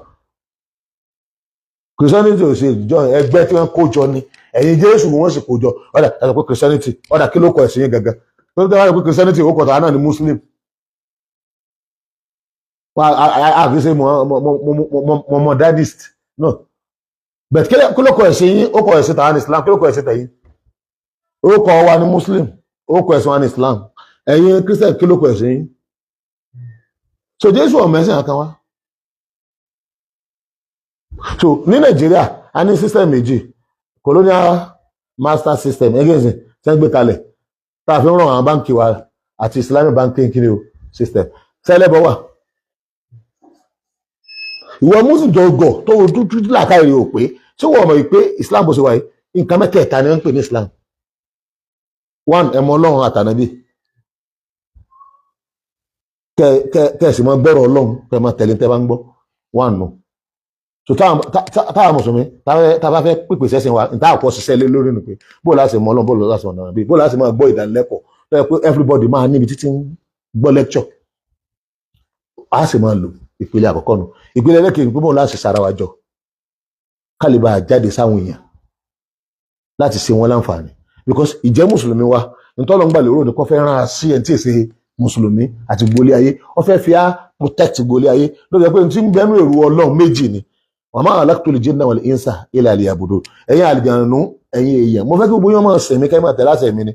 Christianity ò ṣe religion ẹgbẹ́ tí wọ́n kó jọ ni ẹ̀yin Jésù wọ́n sì kó jọ ọ̀dà ẹ̀sọ̀ pé Christianity ọ̀dà kí ló kọ ẹ̀sìn yẹn gangan tó ń tẹ́wọ́ pé Christianity ó kọ̀tà náà ni Muslim àfi ṣe Mohammedist no but kí ló kọ ẹ̀sìn yín ó kọ ẹ̀sìn tàwọn ní Islam kí ló kọ ẹ̀sìn tẹ̀yìn ó kọ wa ní Muslim ó kọ ẹ̀sìn wa ní Islam ẹ̀yin Christian kí ló kọ ẹ̀sìn yín so Jésù ọ̀mẹ́sìn àkan wá so ní Nàìjíríà a ní system méjì colonial master system ẹgbẹ́sìn tí wọ́n gbé kalẹ̀ tá a fi ń ràn àwọn báńkì wa àti Islamic banking kiri o system sẹ́lẹ̀bọ̀ wà ìwọ Muslim tó gọ̀ tó dúdú làkàrí ò pé tí wọ́n mọ̀ pé Islam bó ṣe wáyé nǹkan mẹ́tẹ̀ẹ̀ta ni wọ́n ń pè ní Islam one ẹ̀mọ́ Ọlọ́run àtànábì kẹ́ẹ̀sì mọ́ gbọ́rọ̀ Ọlọ́run kẹ́ẹ̀ máa tẹ̀lé tẹ́ bá ń gbọ́ one nù so táwọn mùsùlùmí tá bá fẹ́ pèpè sẹ́sìn wa ní táwọn kọ́ ṣiṣẹ́ lé lórí nù pé bó láti mọ Ọlọ́run bó láti mọ ọ̀nà bí bó láti máa gbọ́ ìdánilẹ́kọ̀ọ́ tó yẹ pé everybody máa níbi títí ń gbọ́ lecture a sì máa lò ìpele àkọ́kọ́ nù ìpele ẹlẹ́kẹ̀ẹ́ pé bó láti sára wa jọ kálíbà jáde sáwọn èèyàn láti ṣe wọn láǹfààní because ìjẹ́ mùsùlùmí wa nítorí wọn gbà lérò ní kó fẹ́ rán sí ẹni tí èsè mùsùlùmí àti gbolé ayé wọ́n fẹ́ fi á protect gbolé ayé ló jẹ́ pé tí ń bẹnu èrò ọlọ́run méjì ni wa ma khalaqtul jinna wal insa illa liya'budun ẹ̀yin àlìjànú ẹ̀yin èèyàn mo fẹ́ kí gbogbo yín máa sẹ̀mí kẹ́ máa tẹ̀lé àṣẹ mi ni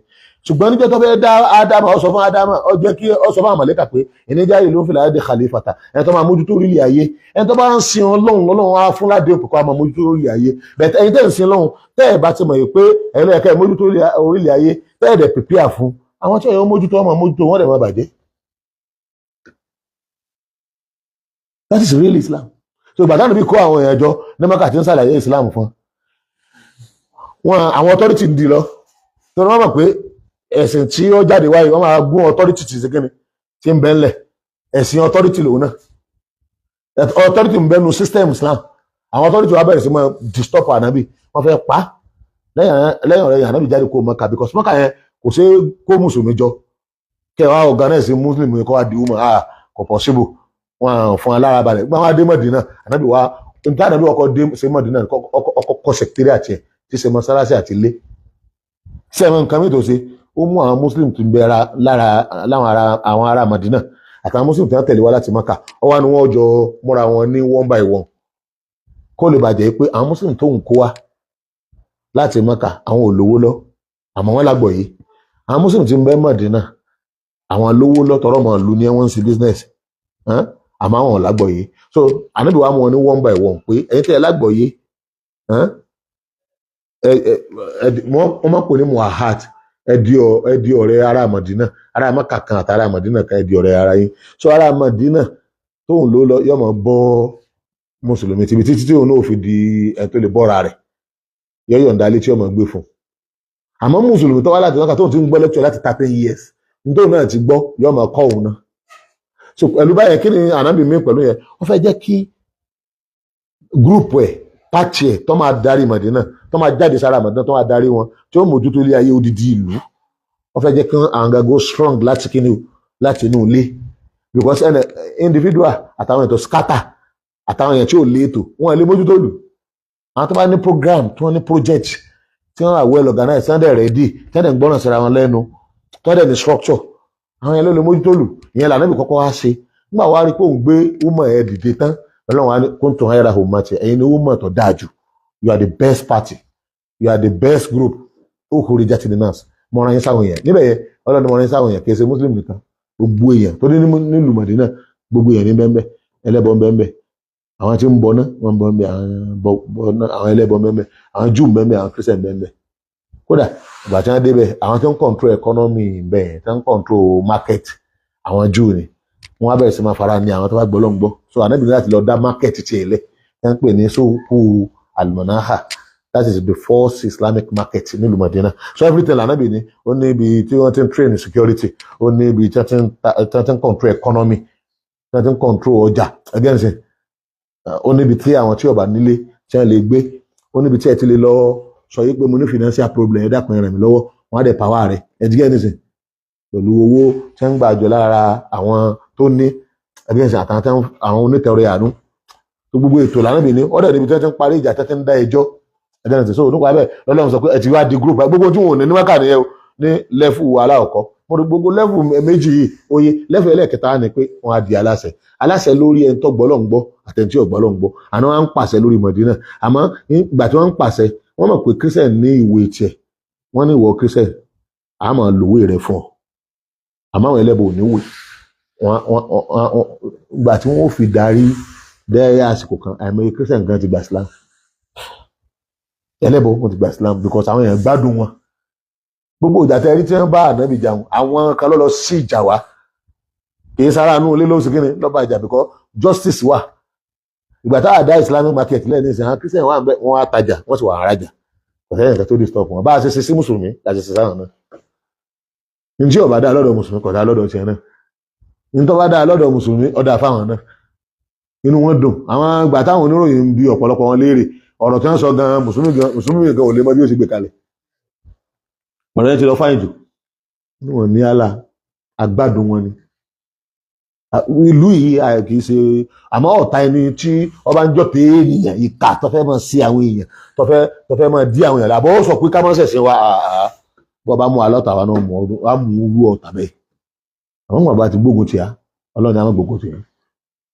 ṣùgbọ́n níjọ́ tó fẹ́ dá ádámà ó sọ fún ádámà ó jẹ́ kí ó sọ fún àmàlẹ́kà pé ìníjà ìlú ń fi láyé dé khalifata ẹni tó máa mójútó orílẹ̀ ayé ẹni tó bá ń sin ọlọ́run ọlọ́run á fún ládé òkùnkùn á máa mójútó orílẹ̀ ayé bẹ̀tẹ̀ ẹ̀yin tẹ́ ń sin ọlọ́run tẹ́ ẹ̀ bá ti mọ̀ pé ẹ̀yin lọ́yẹ̀kẹ́ mójútó orílẹ̀ ayé tẹ́ ẹ̀ dẹ̀ pèpìà fún àwọn tí ẹ̀yọ́ mójútó ọmọ mójútó wọ́n dẹ̀ máa bàjẹ́. That is real Islam. So ìgbà táwọn bí kó àwọn èèyàn jọ ní Mẹ́kà tí ń ṣàlàyé Islam fún wọn àwọn authority ń di lọ tó wọ́n mọ̀ pé ẹ̀sìn tí ó jáde wáyé wọ́n máa gún authority ti ṣégin tí ń bẹ ńlẹ̀ ẹ̀sìn authority lòun náà authority ń bẹnu system Islam àwọn authority wa bẹ̀rẹ̀ sí máa disturb ànábì wọ́n fẹ́ pa lẹ́yìn ọ̀rẹ́ ànábì jáde kó Mẹ́kà because Mẹ́kà yẹn kò ṣe kó mùsùlùmí jọ kẹwàá organize muslim kọ́ wá di woman kò possible wọn fún alára balẹ̀ gbọ́n wá dé Mọ̀dínà ànábì wa níta ànábì ọkọ̀ dé ṣe Mọ̀dínà ọkọ̀ kọ́ sẹ̀kítírì àti ẹ̀ tí ṣe mọ́sálásí àti ilé sẹ́wọ̀n nǹkan mi tó ṣe ó mú àwọn muslim tó ń bẹ lára àwọn ará Mọ̀dínà àtàwọn muslim tó ń tẹ̀lé wá láti Mọ́kà ó wá ní wọ́n jọ múra wọn ní one by one kó lè bàjẹ́ pé àwọn muslim tó ń kó wá láti Mọ́kà àwọn olówó lọ àmọ́ wọ́n lágbọ̀ yìí àwọn muslim tí ń bẹ Mọ̀dínà àwọn lówó lọ tọrọ mọ̀ lù ní wọ́n ń ṣe business àmọ́ àwọn lágbọ̀ yìí so ànábì wa mú wọn ní one by one pé ẹ̀yin tẹ́ ẹ lágbọ̀ yìí wọ́n máa pè ní muahat ẹ di ọ̀rẹ́ ará Mọ̀dínà ará Mọ́kà kan àti ará Mọ̀dínà kan ẹ di ọ̀rẹ́ ara yín so ará Mọ̀dínà tóun ló lọ yọmọ bọ́ mùsùlùmí tìbí títí tí òun náà fi di ẹ tó lè bọ́ra rẹ̀ yọ̀ǹda létí ọmọ gbé fún àmọ́ mùsùlùmí tó wá láti Mọ́kà tóun ti ń gbọ́ lecture láti 13 years nítorí náà ti gbọ́ yọmọ kọ́ òun náà so pẹ̀lú báyẹn kí ni ànábì mi pẹ̀lú yẹn wọ́n fẹ́ jẹ́ kí gúrùpù ẹ̀ pàtì ẹ̀ tó máa darí Mọ̀dínà tó máa jáde sára Mọ̀dínà tó máa darí wọn tí ó mójútó ilé ayé odidi ìlú wọ́n fẹ́ jẹ́ kí àwọn gago strong láti kíni láti inú ilé because ẹnì individual àtàwọn ètò scatter àtàwọn èèyàn tí ò léètò wọn lè mójútó lù àwọn tó bá ní program tí wọ́n ní project tí wọ́n wà well organized tí wọ́n dẹ̀ ready tí wọ́n dẹ̀ ń gbọ́ràn síra wọn lẹ́nu tí wọ́n dẹ̀ ní structure àwọn yẹn ló lè mójútó lù ìyẹn lànà bí kọ́kọ́ wá ṣe nígbà wá rí pé òun gbé woman ẹ̀ dìde tán ọlọ́run wa kó tó hẹ́ra home match ẹ̀yin ni woman tó dáa jù you are the best party you are the best group ó kò rí jáde nínú mọ́ra yín sáwọn èèyàn níbẹ̀ yẹn ọlọ́run mọ́ra yín sáwọn èèyàn kì í ṣe muslim nìkan gbogbo èèyàn tó ní nílùú Mọ̀dínà gbogbo èèyàn ní bẹ́ẹ̀ ẹlẹ́bọ bẹ́ẹ̀ àwọn tí ń bọ náà wọ́n bọ bẹ́ẹ̀ àwọn ẹlẹ́bọ bẹ́ẹ̀ àwọn Júù bẹ́ẹ̀ àwọn Christian bẹ́ẹ̀ kódà ìgbà tí wọ́n débẹ̀ àwọn tó ń control economy bẹ́ẹ̀ tó ń control market àwọn Júù ni wọ́n á bẹ̀rẹ̀ sí máa fara ní àwọn tó bá gbọ́ lọ́n gbọ́ so ànábì láti lọ dá market tiẹ̀ lẹ̀ ẹ̀ ń pè ní sóòkù almanaha that is the first Islamic market nílùú Mọ̀dínà so everything ànábì ní ó ní ibi tí wọ́n ti ń train security ó ní ibi tí wọ́n ti ń control economy tí wọ́n ti ń control ọjà again sin ó ní ibi tí àwọn tí ó bá nílé tí wọ́n lè gbé ó ní ibi tí ẹ ti lè lọ sọ yìí pé mo ní financial problem ẹ dákun ràn mí lọ́wọ́ wọ́n á dẹ̀ power rẹ̀ ẹ jí gẹ́ni sìn pẹ̀lú owó tí wọ́n ń gbàjọ lára àwọn tó ní ẹgbẹ́ ìsìn àtàwọn àwọn onítẹ̀rẹ̀ àánú tó gbogbo ètò lànà bí ní ọ̀dọ̀ níbi tí wọ́n ti ń parí ìjà tí wọ́n ti ń dá ẹjọ́ ẹ̀dá ìsìn so nípa bẹ́ẹ̀ lọ́lọ́run sọ pé ẹ ti wá di group gbogbo tí wọn ò ní wákà nìyẹn ní lẹ́fù aláwọ̀kọ́ mo rí gbogbo lẹ́fù méjì yìí oyè lẹ́fù ẹlẹ́ẹ̀kẹta ni pé wọ́n á di aláṣẹ lórí ẹni tó gbọ́ lọ́n gbọ́ àtẹ̀ntí ọ̀gbọ́ lọ́n gbọ́ àná wọn ń pàṣẹ lórí Mọ̀dínà àmọ́ ìgbà tí wọ́n ń pàṣẹ wọ́n mọ̀ pé Christian ní ìwé tiẹ̀ wọ́n ní ìwọ Christian àmọ́ lòwé rẹ̀ fún ọ àmọ́ àwọn ẹlẹ́bọ̀ ò ní wè gbà tí wọ́n fi darí dẹ́rẹ́ àsìkò kan àìmọye Christian gan ti gba Islam ẹlẹ́bọ̀ wọn ti gba Islam because àwọn èèyàn gbádùn wọn gbogbo ìjà tẹ́rí tí wọ́n bá ànábì jà wọn àwọn kan lọ́lọ́ sí ìjà wa kì í sára nù ilé lóṣù kínní lọ́ba ìjà because justice wà ìgbà tá a dá Islamic market lẹ́yìn ìsìn àwọn Christian wà bẹ́ẹ̀ wọ́n á tajà wọ́n sì wà àrajà kò sẹ́yìn nǹkan tó di stop wọn bá a ṣe ṣe sí mùsùlùmí láti ṣe sáwọn náà njẹ́ ọ̀bá dá lọ́dọ̀ mùsùlùmí kò dá lọ́dọ̀ tiẹ̀ náà nítorí bá dá lọ́dọ̀ mùsùlùmí ọ̀dà fáwọn náà inú wọn dùn àwọn ìgbà táwọn oníròyìn ń bi ọ̀pọ̀lọpọ̀ wọn léèrè ọ̀rọ̀ tí wọ́n sọ gan mùsùlùmí gan ò lè mọ bí ó ṣe gbé kalẹ̀ ọ̀rọ̀ yẹn ti lọ fáyìn jù ní wọn ní àlà agbádùn wọn ni ìlú yìí kì í ṣe àmọ́ ọ̀tá ẹni tí ọba ń jọ pé ènìyàn ìka tó fẹ́ máa sí àwọn èèyàn tó fẹ́ máa dí àwọn èèyàn lábọ́ ó sọ pé ká má ṣẹ̀ṣẹ̀ wa bọ́ bá mú alọ́ta wa náà mú wú ọ̀tá bẹ́ẹ̀ àwọn ọmọ bá ti gbógun tì á ọlọ́run á má gbógun tì á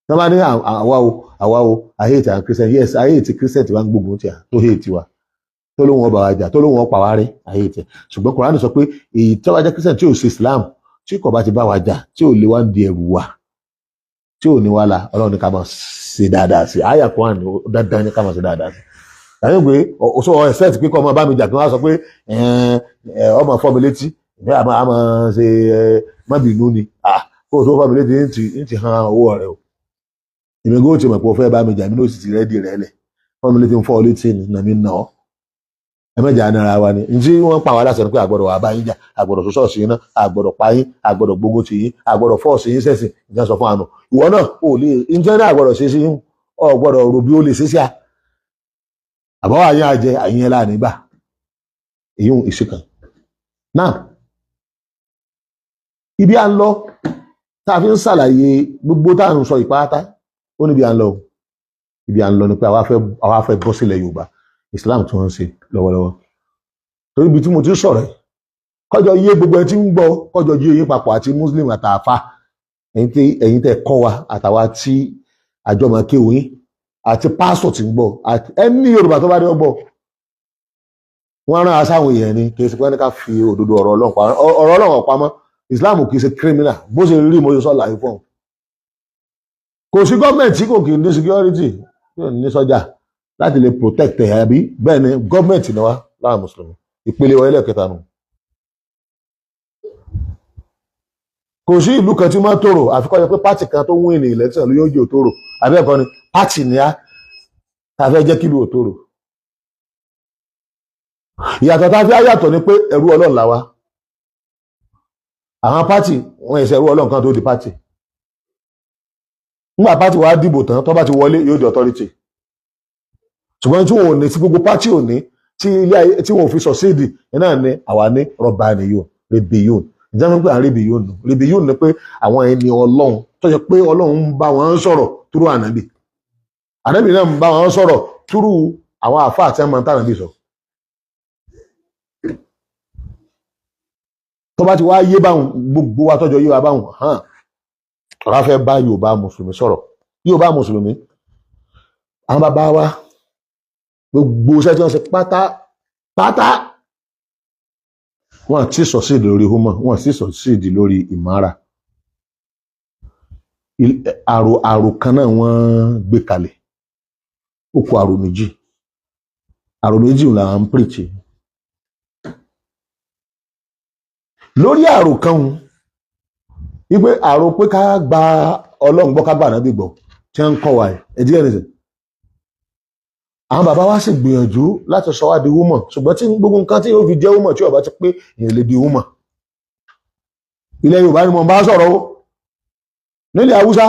tí wọ́n bá ní àwa o I hate àwọn Christian yes I hate Christian tí wọ́n ń gbógun tì á tó hate wa tó lóun ọba wa jà tó lóun ọpa wa rí I hate ṣùgbọ́n Kùránì sọ pé èyí tó bá jẹ́ Christian tí ò ṣe Islam tí kò bá ti bá wa jà tí ò lè wá ń di ẹrù wa tí ò ní wá la ọlọ́run ní ká máa ṣe dáadáa sí àyà kan àná dandan ní ká máa ṣe dáadáa sí àyè pé ọ̀ṣọ́ expect pé kọ́ ọmọ bá mi jà kí wọ́n á sọ pé ọmọ fọ́ mi létí ìfẹ́ àmọ́ ṣe má bínú ni kó o tó fọ́ mi létí ní ti han owó rẹ o èmi gbọ́ tí mo pọ̀ fẹ́ bá mi jà mí ló sì ti rẹ́dì rẹ lẹ̀ fọ́ mi létí ń fọ́ ọ létí ni nàmí nà ọ́ ẹ̀mẹ́jà nára wa ni ntí wọ́n pa wá láṣẹ pé àgbọ̀dọ̀ wà bá yín jà àgbọ̀dọ̀ tó ṣọ́ọ̀ṣì yín náà àgbọ̀dọ̀ pa yín àgbọ̀dọ̀ gbógun tì yín àgbọ̀dọ̀ fọ́ọ̀sì yín sẹ́sìn ìjà sọ fún àná ìwọ náà ò lè ǹjẹ́ náà àgbọ̀dọ̀ ṣe sí yín ọ̀gbọ̀dọ̀ rò bí ó lè ṣe sí à àbáwọ̀ àyín àjẹ àyín ẹlá nígbà èyí ń ìṣìkan náà ibi à ń lọ tá a fi ń ṣàlàyé gbogbo tá à ń sọ ìpátá ó níbi à ń lọ ibi à ń lọ ni pé àwa fẹ́ bọ́ sílẹ̀ Yorùbá Islam tí wọ́n ń ṣe lọ́wọ́lọ́wọ́ torí ibi tí mo ti sọ̀rọ̀ kọjọ yé gbogbo ẹ tí ń gbọ́ kọjọ yé yín papọ̀ àti Muslim àtàfà ẹ̀yin tẹ́ kọ́ wa àtàwa tí àjọmọ̀ kéwìn àti pásítọ̀ tí ń gbọ́ àti ẹni Yorùbá tó bá dé ọgbọ́ wọ́n rán aṣáwọn èèyàn ni kì í ṣe pé ká fi òdodo ọ̀rọ̀ Ọlọ́run pamọ́ Islam kì í ṣe criminal bó ṣe rí mo ṣe sọ láì fún un kò sí gọ́ọ̀mẹ̀ntì tí kò kì í ní security ní sọ́jà láti lè protect ẹ̀ àbí bẹ́ẹ̀ ni gọ́ọ̀mẹ̀ntì ni wá láwọn mùsùlùmí ìpele wa ẹlẹ́ẹ̀kẹta nù. kò sí ìlú kan tí wọ́n tòrò àfikọ́ yẹ pé pátì kan tó win ní election ló yóò jẹ́ òtòrò àbí ẹ̀kọ́ ni pátì ni á tàfẹ́ jẹ́ kílù òtòrò. ìyàtọ̀ tá a fi àyàtọ̀ ni pé ẹrú Ọlọ́run là wá àwọn pátì wọn ẹ̀sẹ̀ ẹrú Ọlọ́run kan tó di pátì nígbà pátì wa dìbò tán tó bá ti wọlé yóò di authority ṣùgbọ́n tí wọn ò ní tí gbogbo pátì ò ní tí ilé ayé tí wọn ò fi sọ̀síìdì náà ni àwa ní rọ́bà nìyó rebellion ìjọba pé à ń rebellion ni pé àwọn ẹni Ọlọ́run tó yẹ pé Ọlọ́run ń bá wọn sọ̀rọ̀ túrú ànábì náà ń bá wọn sọ̀rọ̀ túrú àwọn àfáà àti ẹ̀mọ́ tànábì sọ. tó bá ti wá yé báwọn gbogbo wa tọ́jọ́ yé wa báwọn ọ̀rá fẹ́ bá Yorùbá mùsùlùmí sọ̀rọ̀ Yorùbá mùsùlùmí àwọn bàbá wa gbogbo iṣẹ́ tí wọ́n ṣe pátá wọ́n ti sọ̀síìdì lórí humor wọ́n ti sọ̀síìdì lórí ìmára àrò kan náà wọ́n gbé kalẹ̀ ó kù àrò méjì làwọn ń pèsè lórí àrò kan wípé àrò pé ká gba Ọlọ́run gbọ́ ká gbà náà bí gbọ́ tí wọ́n ń kọ́ wa ẹ̀dí ẹ̀rẹ́sẹ̀ àwọn bàbá wa sì gbìyànjú láti sọ wá di woman ṣùgbọ́n tí gbogbo nǹkan tí yóò fi jẹ́ woman tí ó bá ti pé èèyàn lè di woman ilẹ̀ Yorùbá ni mo bá sọ̀rọ̀ ó nílẹ̀ Haúsá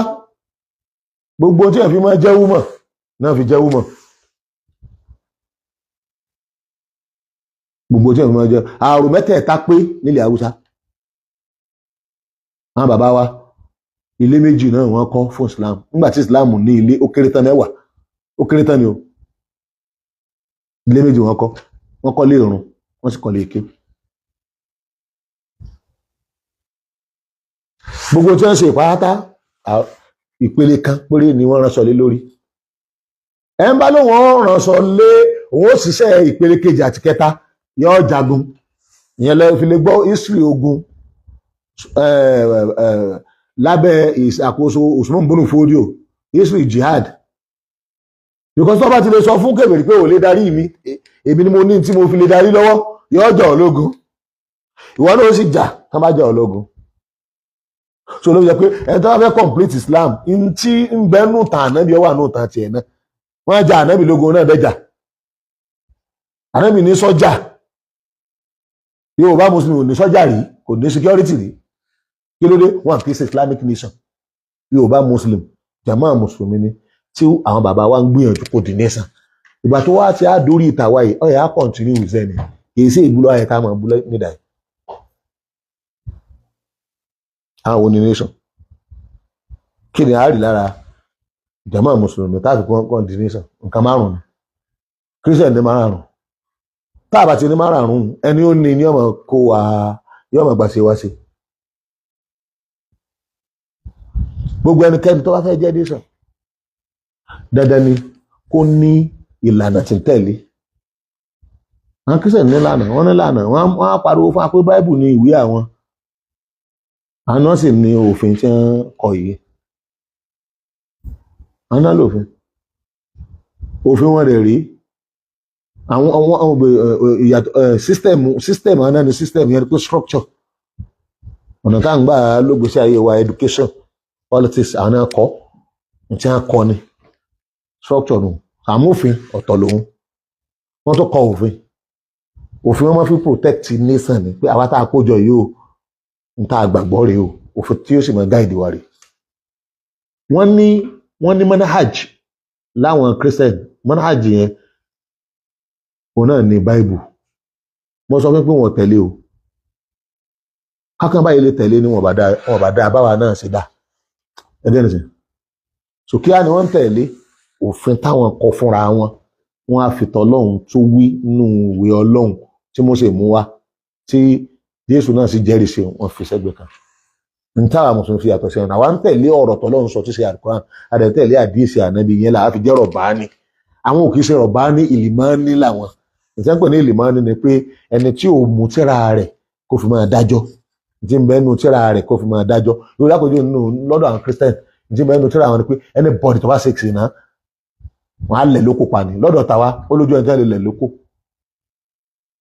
gbogbo tí èèyàn fi máa jẹ́ woman náà fi jẹ́ woman gbogbo tí èèyàn fi máa jẹ́ àrò mẹ́tẹ̀ẹ̀ta pé nílẹ̀ Haúsá àwọn bàbá wa ilé méjì náà wọ́n kọ́ fún Islam nígbà tí Islam ní ilé ó kéré tán mẹ́wàá ó kéré tán ni o ilé méjì wọ́n kọ́ lé ìrun wọ́n sì kọ́ lé ike gbogbo tí wọ́n ṣe ìpárátá ìpele kan péré ni wọ́n ránṣọ lé lórí ẹ ń bá lóun wọ́n ránṣọ lé òun ó ṣiṣẹ́ ìpele kejì àti kẹta yóò jagun ìyẹn lẹ fi lè gbọ́ history ogun lábẹ́ ìṣàkóso Usman bin Fodio history jihad because tó bá ti lè sọ fún kèbèrè pé ò lè darí mi èmi ni mo ní tí mo fi lè darí lọ́wọ́ yóò jà ọ́ lógun ìwọ náà ó sì jà tán bá jà ọ́ lógun so ló fi jẹ́ pé ẹni tó bá fẹ́ complete Islam n tí ń bẹ́ nù tàn ànábì ọwọ́ àánú tàn tiẹ̀ náà wọ́n jà ànábì lógun náà dẹ́jà ànábì ní sọ́jà Yorùbá Muslim ò ní sọ́jà rí kò ní security rí kí ló dé wọn kì í ṣe Islamic nation Yorùbá Muslim jàmáà mùsùlùmí ni tí àwọn bàbá wa ń gbìyànjú kò dín nẹ́sàn ìgbà tó wá ti á dórí ìtàwá yìí ọ̀yà á continue with ẹ̀ ni kì í sí ìbúlọ ayẹ̀ká máa búlẹ̀ nídà yìí àwọn oní nation kí ni a rí lára jàmáà mùsùlùmí táàbí kọ́ dìnísàn nǹkan márùn-ún Christian ní márùn-ún táàbà ti ní márùn-ún ẹni ó ní ọmọ kó wa yọmọ gbàṣẹ wá sí gbogbo ẹnikẹ́ni tó bá fẹ́ jẹ́ dísàn dandan ni kó ní ìlànà tí ń tẹ̀lé àwọn Christian ní lànà wọ́n ní lànà wọ́n á pariwo fún wa pé Bible ní ìwé àwọn náà sì ní òfin tí wọ́n kọ yìí àwọn náà lòfin òfin wọn rẹ̀ rí àwọn ìyàtọ̀ system àwọn náà ní system yẹn pé structure ọ̀nà tá à ń gbà lógbèsí ayé wa education politics àwọn náà kọ́ tí wọ́n kọ́ ni structure nù àmófin ọ̀tọ̀ lòun wọ́n tó kọ òfin wọn máa fi protect nation ni pé àwa tá a kójọ yìí o n tá a gbàgbọ́ rèé o òfin tí ó sì máa guide wa rèé wọ́n ní manhaj láwọn Christian manhaj yẹn òun náà ní Bible mo sọ pé wọ́n tẹ̀lé o kákan báyìí lè tẹ̀lé ni wọ́n bá dá báwa náà ṣe dá ẹgbẹ́ nìsín so kíá ni wọ́n ń tẹ̀lé òfin táwọn kọ fúnra wọn á fi tọ́lọ́hun tó wí nínú ìwé Ọlọ́hun tí Mósè mú wá tí Jésù náà sì jẹ́rìí sí wọn fi sẹ́gbẹ̀ẹ́ kan n táwa mùsùlùmí fi yàtọ̀ sí ọ̀nà àwa ń tẹ̀lé ọ̀rọ̀ tọ́lọ́hun sọ tí ṣe Al-Qur'an adẹ̀ tẹ̀lé àdíìsì ànábì yẹn là á fi jẹ́ rọ̀báání àwọn ò kì í ṣe rọ̀báání ìlìmọ́ání làwọn ìtẹ́ ń pè ní ìlìmọ́ání ni pé ẹni tí ò mú tírà rẹ̀ kó fi máa dájọ́ tí ń bẹ́ẹ̀ nu tírà rẹ̀ kó fi máa dájọ́ lórí àpèjú nínú lọ́dọ̀ àwọn Christian tí ń bẹ́ẹ̀ nu tírà wọn ni pé anybody tó bá ṣe kìsì náà wọn á lẹ̀ lóko pa ni lọ́dọ̀ tàwa ó lójú ẹni tí wọ́n lè lẹ̀ lóko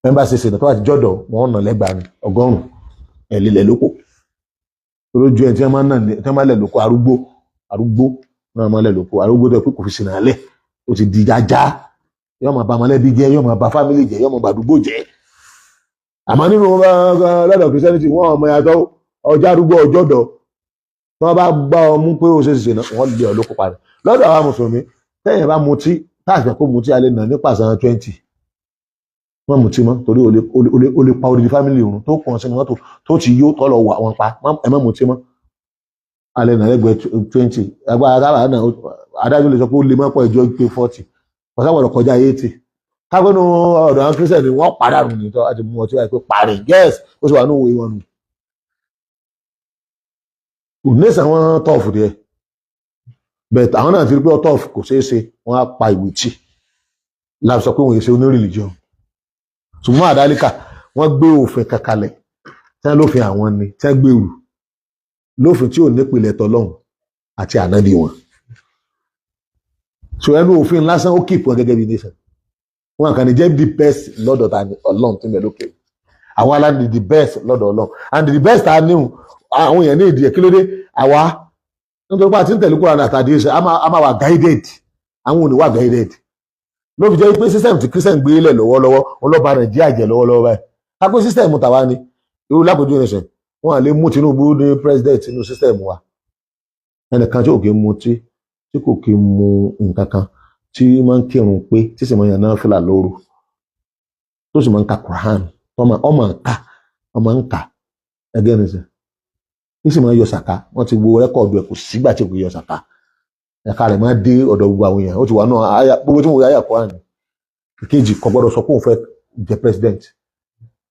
mẹ́mbà ṣe ṣèlè tó bá ti jọ́dọ̀ wọn nà lẹ́gbàá ni 100 ẹ̀ lè lẹ̀ lóko lójú ẹni tí wọ́n máa lẹ̀ lóko arúgbó náà máa lẹ̀ lóko arúgbó tó yẹ pé kò fi sìnà lẹ̀ ó ti di jájá yóò máa ba mọ̀lẹ́bí jẹ́ yóò máa ba fámìlì jẹ́ yóò máa ba àdúgbò jẹ́ àmọ́ nínú lọ́dọ̀ Christianity wọ́n ọmọ yàtọ̀ ọjà arúgbó ọjọ́dọ̀ tí wọ́n bá gbá ọ mú pé ó ṣe ṣìṣe náà wọ́n lé ọ lóko parí lọ́dọ̀ àwọn mùsùlùmí tẹ́yìn bá mutí táàsì kó mutí alẹ́ náà nípa àṣà 20 wọ́n mutí mọ́ torí o lè pa odidi fámìlì òun tó kàn sínú mọ́tò tó ti yó tọ́ lọ wà wọn pa ẹ má mutí mọ́ alẹ́ náà lẹ́gbẹ̀ẹ́ 20 agbára dábàá náà adájọ́ lè sọ pé ó lè má pọ̀ ìjọ pé 40 ọ̀sáwọ̀dọ̀ kọjá 80 kápẹ́nu ọ̀dọ̀ àwọn Christian ni wọ́n pàdánù ní tọ́ àti mú ọtí láì pé parí yes ó sì wà ní òwe wọn nù ònẹ́sàn wọn tọ́ọ̀fù díẹ̀ bẹ̀ẹ̀ àwọn náà ti rí pé tọ́ọ̀fù kò ṣeé ṣe wọ́n á pa ìwé tì láti sọ pé wọ́n yẹ ṣe onírìlìjọ́ ṣùgbọ́n àdálíkà wọ́n gbé òfin kankalẹ̀ tí wọ́n lófin àwọn ni tí wọ́n gbèrú lófin tí ò nípìnlẹ̀ tọ́lọ́hùn àti ànábì wọn so ẹnu òfin lásán ó kìpọ̀ gẹ́gẹ́ bí nation wọn kàn ní jẹ́ the best lọ́dọ̀ ta ni Ọlọ́run tí mẹ́ lókè àwọn aláǹdì the best lọ́dọ̀ Ọlọ́run and the best ta ní àwọn èèyàn ní ìdí ẹ̀ kí ló dé àwa nítorí pé àti ń tẹ̀lé Kùránì àtàdé ṣe a máa wà guided àwọn ò ní wà guided ló fi jẹ́ pé system tí Christian gbé lẹ̀ lọ́wọ́lọ́wọ́ ọlọ́ba Nàìjíríà jẹ́ lọ́wọ́lọ́wọ́ báyìí kápé system tàwa ni irú lápòjú nation wọn à lè mú Tinubu ní president nínú system wa ẹnìkan tí ò kí ń mutí tí kò kí ń mu nǹkan kan tí máa ń kírun pé tí sì máa ń yan náfìlà lóru tó sì máa ń ka Quran ọmọ ń kà ẹgẹ́ nìsín tí sì máa ń yọ sàká wọ́n ti wo rẹ́kọ̀dù ẹ̀ kò sígbà tí kò yọ sàká ẹ̀ka rẹ̀ máa dé ọ̀dọ̀ gbogbo àwọn èèyàn ó ti wà náà gbogbo tí mo yà Quran kejì kò gbọ́dọ̀ sọ pé òun fẹ́ jẹ president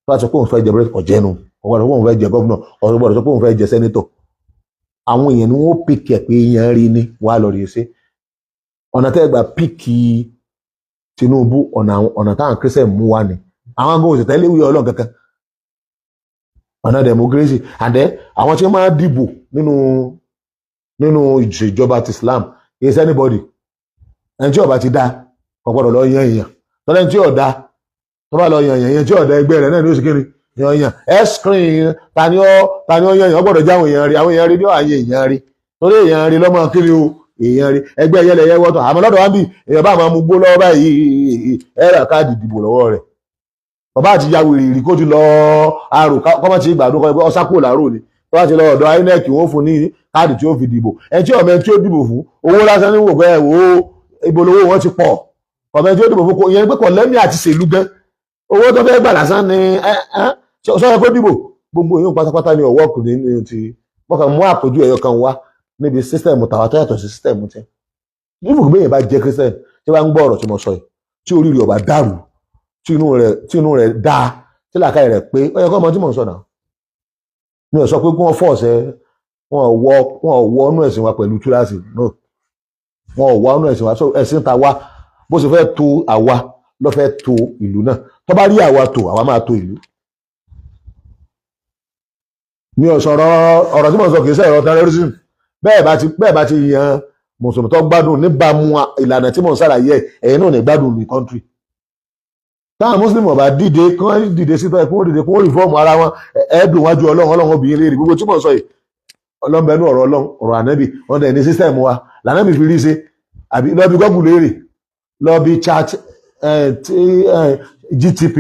tó bá sọ pé òun fẹ́ jẹ president kò jẹ́nu kò gbọ́dọ̀ sọ pé òun fẹ́ jẹ governor kò gbọ́dọ̀ sọ pé òun fẹ́ jẹ senator àwọn èèyàn ni wọ́n pìkì ẹ̀ pé èèyàn rí ni wà á lọ rí ṣe ọ̀nà tẹ́ gbà pìkì Tinubu ọ̀nà táwọn Christian mú wá ni àwọn agbóhùn òṣèlú tẹ́lẹ̀ wíyọ Ọlọ́run kankan ọ̀nà democracy and then àwọn tí wọ́n máa dìbò nínú ìjọba ti Islam is anybody ẹni tí ó bá ti dá kò gbọ́dọ̀ lọ yan èèyàn tọ́lá ẹni tí ó dá tó bá lọ yan èèyàn tí ó dá ẹgbẹ́ rẹ̀ náà ní oṣù kiri yan screen ta ni ó yan èèyàn gbọ́dọ̀ já àwọn èèyàn rí ní àyè èèyàn rí torí èèyàn rí lọ́mọ kiri o èèyàn rí ẹgbẹ́ yẹlẹ yẹ wọ́tọ̀ àmọ́ lọ́dọ̀ wá ń bì èèyàn bá máa mú gbó lọ́wọ́ báyìí ẹ̀rà káàdì ìdìbò lọ́wọ́ rẹ̀ bàbá àti ya wèrè rí kó ti lọ àrò kọ́mọ́ ti gbàdúrà kọ́ ẹgbẹ́ ọ̀sákò làárò ni tó bá ti lọ ọ̀dọ̀ INEC wọ́n fún ní káàdì tí ó fi dìbò ẹni tí ọmọ ẹni tí ó dìbò fún owó lásán ní wò pé ẹ̀ wò ó ibo lówó wọn ti pọ̀ ọmọ ẹni tí ó dìbò fún ìyẹn pé kọ̀ lẹ́mí àti ṣèlú gan owó tó fẹ́ gbà lásán ni sọ́yẹ́ kó dìbò gbogbo èèyàn pátápátá ni ọ̀wọ́ kù ní ti wọ́n kàn mú àpòjú ẹ̀yọ kan wá níbi sísítẹ̀mù tàwa tó yàtọ̀ sí sísítẹ̀mù tí nífùkú bẹ́ẹ̀ bá jẹ́ Christian tí wọ́n ń gbọ́ ọ̀rọ̀ tí mo sọ yìí tí orí rẹ̀ ọba dàrú tí inú rẹ̀ dáa tí làákàyè rẹ̀ pé ó yẹ kó ọmọ tí mò ń sọ náà mi ò sọ pé kí wọ́n fọ́ọ̀sẹ̀ wọn wọ inú ẹ̀sìn wa pẹ̀lú túláàsì no wọn wọ inú ẹ̀sìn wa so ẹ̀sìn ta wa bó ṣe fẹ́ to àwa ló fẹ́ to ìlú náà tó bá rí àwa tó àwa máa to ìlú. mi ò sọ̀rọ̀ ọ̀rọ̀ tí mo sọ kì í ṣe ọ̀rọ̀ terrorism bẹ́ẹ̀ bá ti yan mùsùlùmí tó gbádùn níbàámu ìlànà tí mo ń ṣàlàyé ẹ̀yin náà ní gbádùn ní kọ́ńtírì. táwọn mùsùlùmí ọba dìde kí wọ́n dìde síta kí wọ́n dìde kí wọ́n rìfọ́ọ̀mù ara wọn ẹ̀ẹ́dùn wájú ọlọ́run obìnrin léèrè gbogbo tí mo sọ yìí ọlọ́mbẹ́nu ọ̀rọ̀ ànábì wọ́n dẹ̀ ní sísítẹ̀mù wa lànábì fi rí ṣe àbí lọ́bí gọ́gùn léèrè lọ́bí chat GTP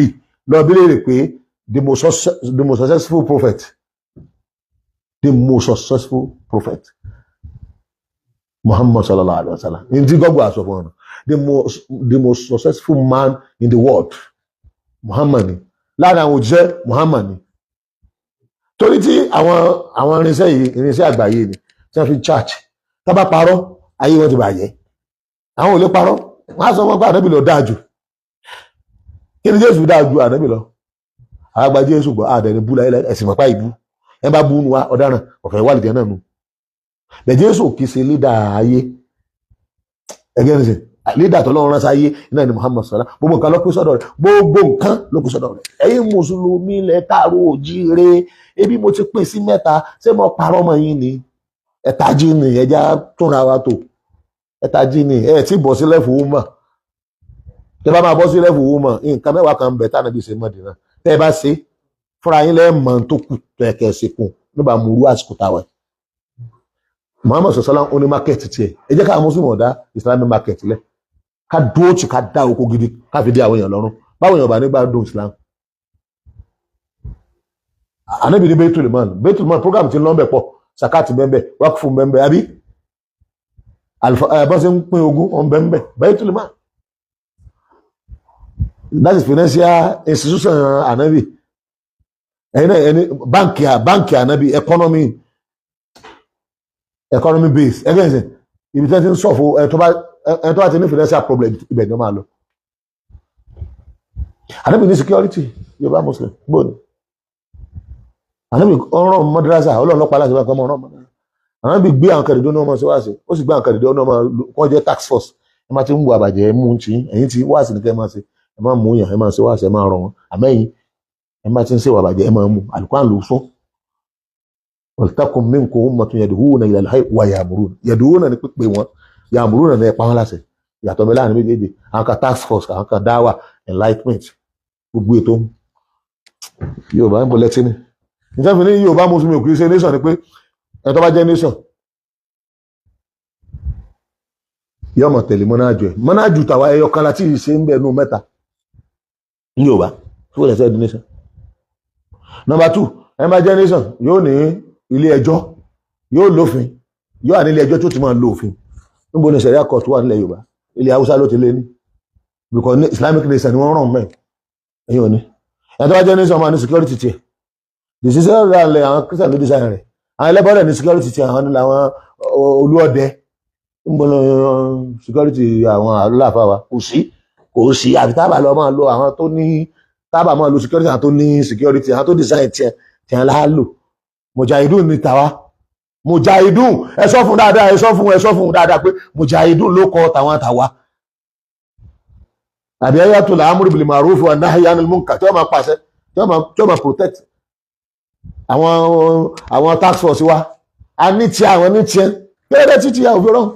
lọ́bí léèrè pé the most successful prophet Muhammad sallallahu alaihi wasallam in tí gọ́gùn àṣọ fún ọ̀nà the most successful man in the world Muhammad ni láàrin àwọn òjíṣẹ́ Muhammad ni torí tí àwọn irinṣẹ́ àgbáyé ni tí wọ́n fi church tó bá parọ́ ayé wọn ti bàjẹ́ àwọn ò lè parọ́ wọ́n á sọ wọn pé ànábì lọ dáa jù kí ni Jésù dáa ju ànábì lọ àwọn àgbà Jésù gbọ́ àdẹ̀ni bú láyé ẹ̀sìn mọ̀pá ìbú ẹ bá bú nu wa ọ̀daràn ọ̀fẹ́ wà lìjẹ́ náà nu bẹ̀ Jésù kì í ṣe lídà ayé ẹgẹ́ ní sè lídà tó lọ́run ránṣẹ́ ayé náà ni Muhammad sallallahu gbogbo nǹkan ló kó sọ́dọ̀ rẹ̀ gbogbo nǹkan ló kó sọ́dọ̀ rẹ̀ ẹ̀yin mùsùlùmí lẹ káàró òjíire ebi mo ti pín sí mẹ́ta ṣé mo parọ́ mọ́ yín ni ẹ̀ta jí ni ẹja túnra wa tó ẹ̀ta jí ni ẹ̀ tí bọ̀ sí lẹ́fù wúmọ̀ tẹ́ bá máa bọ́ sí lẹ́fù wúmọ̀ nǹkan mẹ́wàá kan bẹ̀ tá nàbí ṣe Mádínà tẹ́ ẹ bá ṣe fúnra yín lẹ́ẹ̀mọ́ tó kù tẹ̀kẹ́ sí kù nígbà mú rú àsìkò táwọn Muhammad sallallahu oní market tiẹ̀ ẹ jẹ́ ká mùsùlùmí ọ̀dá Islamic market lẹ̀ ká dúró tì ká dá oko gidi ká fi dé àwọn èèyàn lọ́rùn báwọn èèyàn bá nígbà dùn Islam ànábì ní Baitul Mal program ti ń lọ́nbẹ̀ pọ̀ sakati bẹ́ẹ̀ wákùfù bẹ́ẹ̀ àbí bọ́sẹ̀ ń pín ogún ọ̀n bẹ́ẹ̀ Baitul Mal that is financial institution ànábì ẹni báńkì ànábì economy base ẹgbẹ́ ìsìn ibi tí wọ́n ti ń sọ̀fọ̀ ẹ̀ tó bá ti ní financial problem ibẹ̀ ni wọ́n máa lọ. ànábì ní security Yorùbá Muslim gbòòdì ànábì ọ̀rọ̀ mọ́dúrásà ọlọ́run lọ́pàá láti wá kọ́ ọmọ ọ̀rọ̀ mọ́dúrásà ànábì gbé àwọn kẹrìndínlẹ́ ní ọmọ sí wáṣẹ ó sì gbé àwọn kẹrìndínlẹ́ ní ọmọ wọ́n jẹ́ tax force ẹ máa ti ń wo àbàjẹ́ ẹ mú un tì ẹ̀yìn tí wáṣẹ ní kẹ́ ẹ máa ṣe ẹ máa mú yàn ẹ máa ṣe wáṣẹ ẹ máa rọ wọn àmẹ́yìn ẹ máa ti ń ṣe àbàjẹ́ ẹ máa mú Al-Qur'an ló sún waltakum minkum ummatun yad'una ila al-khayr wa ya'muruna yad'una ní pípé wọn ya'muruna ní ẹ̀pá wọn láṣẹ ìyàtọ̀ mi láàrin méjèèjì àwọn kan task force àwọn kan dáwà enlightenment gbogbo ètò Yorùbá ń bọ̀ lẹ́tí ni nígbà tí ní Yorùbá Mùsùlùmí òkú ṣe nation ni pé ẹ̀ tó bá jẹ́ nation yóò mọ̀ tẹ̀lé mọ́nájú tàwa ẹyọ kan láti ṣe ń bẹ̀ nù mẹ́ta ní Yorùbá tó wọlé sẹ́ẹ̀dì nation. Number 2 ẹ̀ bá jẹ́ nation yóò ní ilé ẹjọ́ yóò lófin yóò wà ní ilé ẹjọ́ tó ti máa lo òfin níbo ni sẹ̀ríà court wà nílẹ̀ Yorùbá ilẹ̀ Haúsá ló ti lé ní because Islamic nation ni wọ́n rán mẹ́ ẹ̀yìn òní ẹ̀ tó bá jẹ́ nation máa ní security tiẹ̀ the system rẹ̀ àwọn Christian ló design rẹ̀ àwọn ẹlẹ́bọ̀rẹ̀ ní security tiẹ̀ àwọn nílẹ̀ àwọn olúọdẹ níbo ni security àwọn aláàfáà wa kò sí àbí tábà lọ máa lo àwọn tó ní tábà máa lo security àwọn tó ní security àwọn tó design tiẹ̀ láàlò mujahidun ní tàwa mujahidun ẹ sọ fún dáadáa pé mujahidun ló kọ tàwọn tàwa àbí ayatul amru bil ma'ruf wa nahyi anil munkar tí wọ́n máa pàṣẹ tí wọ́n máa protect àwọn tax force wa a ní tí àwọn ní tiẹ̀ kẹ́rẹ́ títí àwọn òfin rán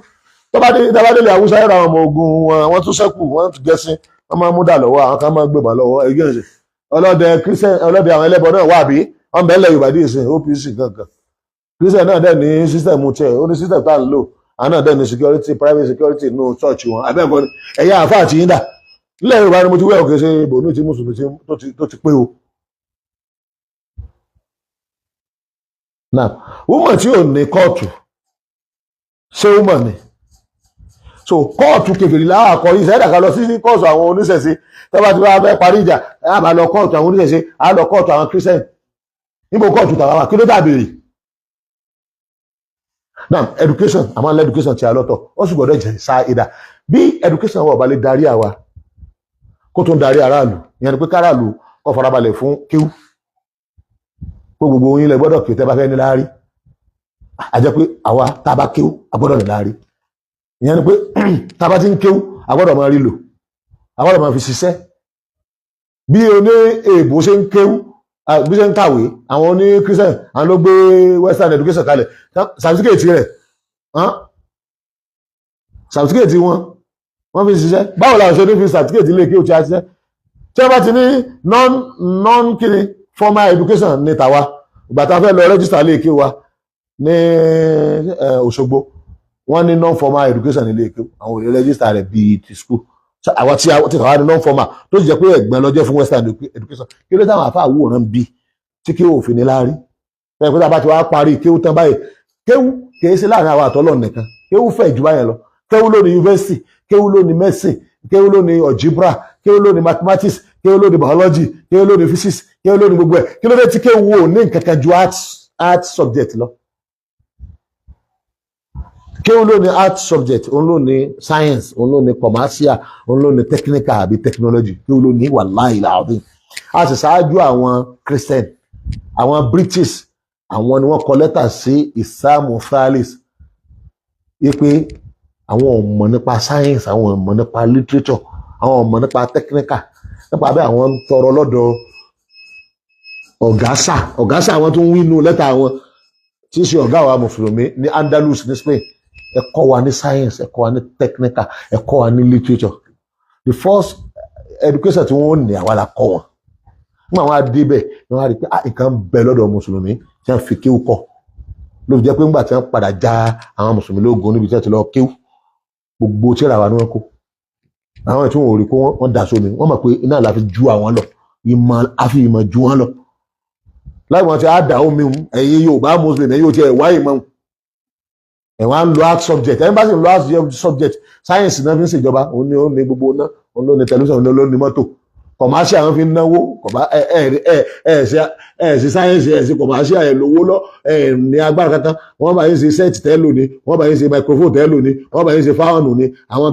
tó bá délé Haúsá yẹ́ra àwọn ọmọ ogun wọn tún sẹ́kù wọ́n tún gẹ́sìn wọ́n máa mú dà lọ́wọ́ àwọn kan máa gbébọn lọ́wọ́ ẹgbẹ́ ẹ̀sìn ọlọ́dẹ àwọn ẹlẹ́bọ náà wà bí wọ́n bẹ̀rẹ̀ Yorùbá dì ìsìn OPC kankan Christian náà dẹ̀ ní system tiẹ̀ ó ní system tá à ń lò àwọn náà dẹ̀ ní security private security nù church wọn abẹ́ẹ̀kọ́ ni ẹ̀yà àfa àti yín dà nílẹ̀ Yorùbá ni mo ti wẹ̀ òkè ṣe ibòmí tí mùsùlùmí tó ti pé o. Now woman tí ò ní kóòtù ṣé woman ni so kóòtù kèfèrí láàkọ iṣẹ́ ìdàkà lọ sí kóòtù àwọn oníṣẹ̀ṣe tó bá ti wá fẹ́ parí ìjà a máa lọ kóòtù àwọn oníṣẹ̀ṣe a lọ kóòtù àwọn Christian níbo kóòtù tàwa wà kí ló dàbèrè now education àmọ́ education ti àlọ́tọ̀ ó sì gbọ́dọ̀ jẹ́ sáà ìdá bí education wọ̀ bá lè darí àwa kó tó ń darí aráàlú ìyẹn ni pé káràlú kó farabalẹ̀ fún kéwú pé gbogbo yín lẹ gbọ́dọ̀ kí tẹ́ bá fẹ́ ní láárí a jẹ́ pé àwa tá a bá kéwú a gbọ́dọ̀ ní láárí ìyẹn ni pé tá a bá ti ń kéwú a gbọ́dọ̀ máa rí lò a gbọ́dọ̀ máa fi ṣiṣẹ́ bí oní èèbó ṣe ń kéwú bí ṣe ń kàwé àwọn oní christian àwọn ló gbé western education kalẹ̀ certificate rẹ̀ certificate wọ́n fi ṣiṣẹ́ báwo la ṣe ní fi certificate ilé kí o ti a ṣiṣẹ́ tí wọ́n bá ti ní non kini formal education ní tàwa ìgbà tá a fẹ́ lọ register ilé kí wa ní Òṣogbo wọ́n ní non formal education ilé kí àwọn olè register rẹ̀ bíi ti school àwọn tí tàwa ní non formal tó sì jẹ́ pé ẹ̀gbọ́n lọ́jọ́ fún western education kí ló táwọn àfáà wòran bí tí kí òfin ní láárí ẹ̀ pé tá a bá ti wá parí kéwú tán báyìí kéwú kìí ṣe láàrin àwọn àtọ́lọ́ nìkan kéwú fẹ̀ jù báyẹn lọ kéwú ló ní university kéwú ló ní medicine kéwú ló ní algebra kéwú ló ní mathematics kéwú ló ní biology kéwú ló ní physics kéwú ló ní gbogbo ẹ̀ kí ló dé tí kéwú ò ní nǹkan kan ju art subject lọ kéwú ló ní art subject òun ló ní science òun ló ní commercial òun ló ní technical àbí technology kéwú ló ní wàláhì láàbí a sì ṣáájú àwọn Christian àwọn British àwọn ni wọ́n kọ lẹ́tà sí Ìsáàmù Thallis wípé àwọn ò mọ̀ nípa science àwọn ò mọ̀ nípa literature àwọn ò mọ̀ nípa technical nípa bẹ́ẹ̀ àwọn ń tọrọ lọ́dọ̀ ọ̀gásà àwọn tó ń wínú lẹ́tà àwọn tí í ṣe ọ̀gá wa mùsùlùmí ní Andalus ní Spain ẹ kọ́ wa ní science ẹ kọ́ wa ní technical ẹ kọ́ wa ní literature the first education tí wọ́n ní àwa la kọ́ wọn nígbà wọn á débẹ̀ ni wọ́n á rí i pé nǹkan ń bẹ lọ́dọ̀ mùsùlùmí tí wọ́n fi kéwú kọ́ ló fi jẹ́ pé ńgbà tí wọ́n padà já àwọn mùsùlùmí lógun níbi tí wọ́n ti lọ kéwú gbogbo tíra wa ni wọ́n kó àwọn tí wọ́n ò rí pé wọ́n dà sómi wọ́n mọ̀ pé iná la fi ju àwọn lọ àfi ìmọ̀ ju wọn lọ láì wọ́n ti á dà omi ẹ̀yin Yorùbá muslim ẹ̀yin yóò ti ẹ̀ wáyé mọ́ ẹ̀wọ̀n á ń lo art subject ẹ̀yin bá sì ń lo art subject science náà fi ń ṣèjọba òun ni ó ní gbogbo náà òun ló ní tẹlifíṣàn òun ló ní mọ́tò commercial àwọn fi ń náwó ṣe science ṣe commercial lówó lọ ní agbára kankan wọ́n bá yín ṣe set tẹ́ lónìí wọ́n bá yín ṣe microphone tẹ́ lónìí wọ́n bá yín ṣe fáwọn ní àwọn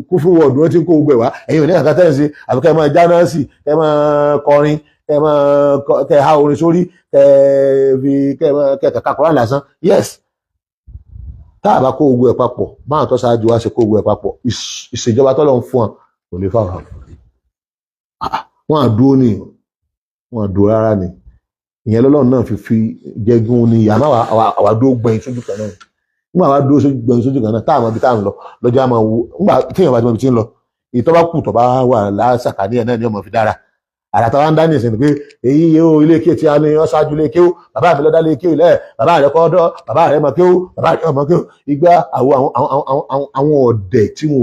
kúfù wọ̀ọ̀dù wọ́n ti ń kó gbẹ̀ wá ẹ̀yin ò ní kankan tẹ́ ń ṣe àbí kẹ́ máa jáná sí kẹ́ máa kọrin kẹ́ ha orin sórí kẹ́ kàkà kọ́ra lásán yes tá a bá kó gbogbo ẹ̀ papọ̀ báwọn tó ṣáájú wá ṣe kó gbogbo ẹ̀ papọ̀ ìṣèjọba tọ́lọ́ ń fún wọn kò lè fáwọn wọn àdúró ní wọn àdúró rárá ni ìyẹn lọ́lọ́run náà fi jẹ́gun ní àmọ́ àwa dúró gbẹ̀yìn sójú kan náà nígbà àwa dúró gbẹ̀yìn sójú kan náà táwọn ibi táwọn lọ lọ́jọ́ àmọ́ wo nígbà téèyàn bá ti mọ ibi tí ń lọ èyí tó bá kù tó bá wà lásàkà ní ẹ̀ náà ni ọmọ fi dára àràtà wa ń dá ní ìsìn pé èyí yóò ilé ike tí a ní ọ ṣáájú ilé ike ó bàbá mi lọ́dá ilé ike ó ilẹ̀ bàbá rẹ̀ kọ́ ọ́dọ́ bàbá rẹ̀ mọ̀ ike ó bàbá rẹ̀ mọ̀ ike ó ìgbà àwọn ọ̀dẹ̀ tí wọn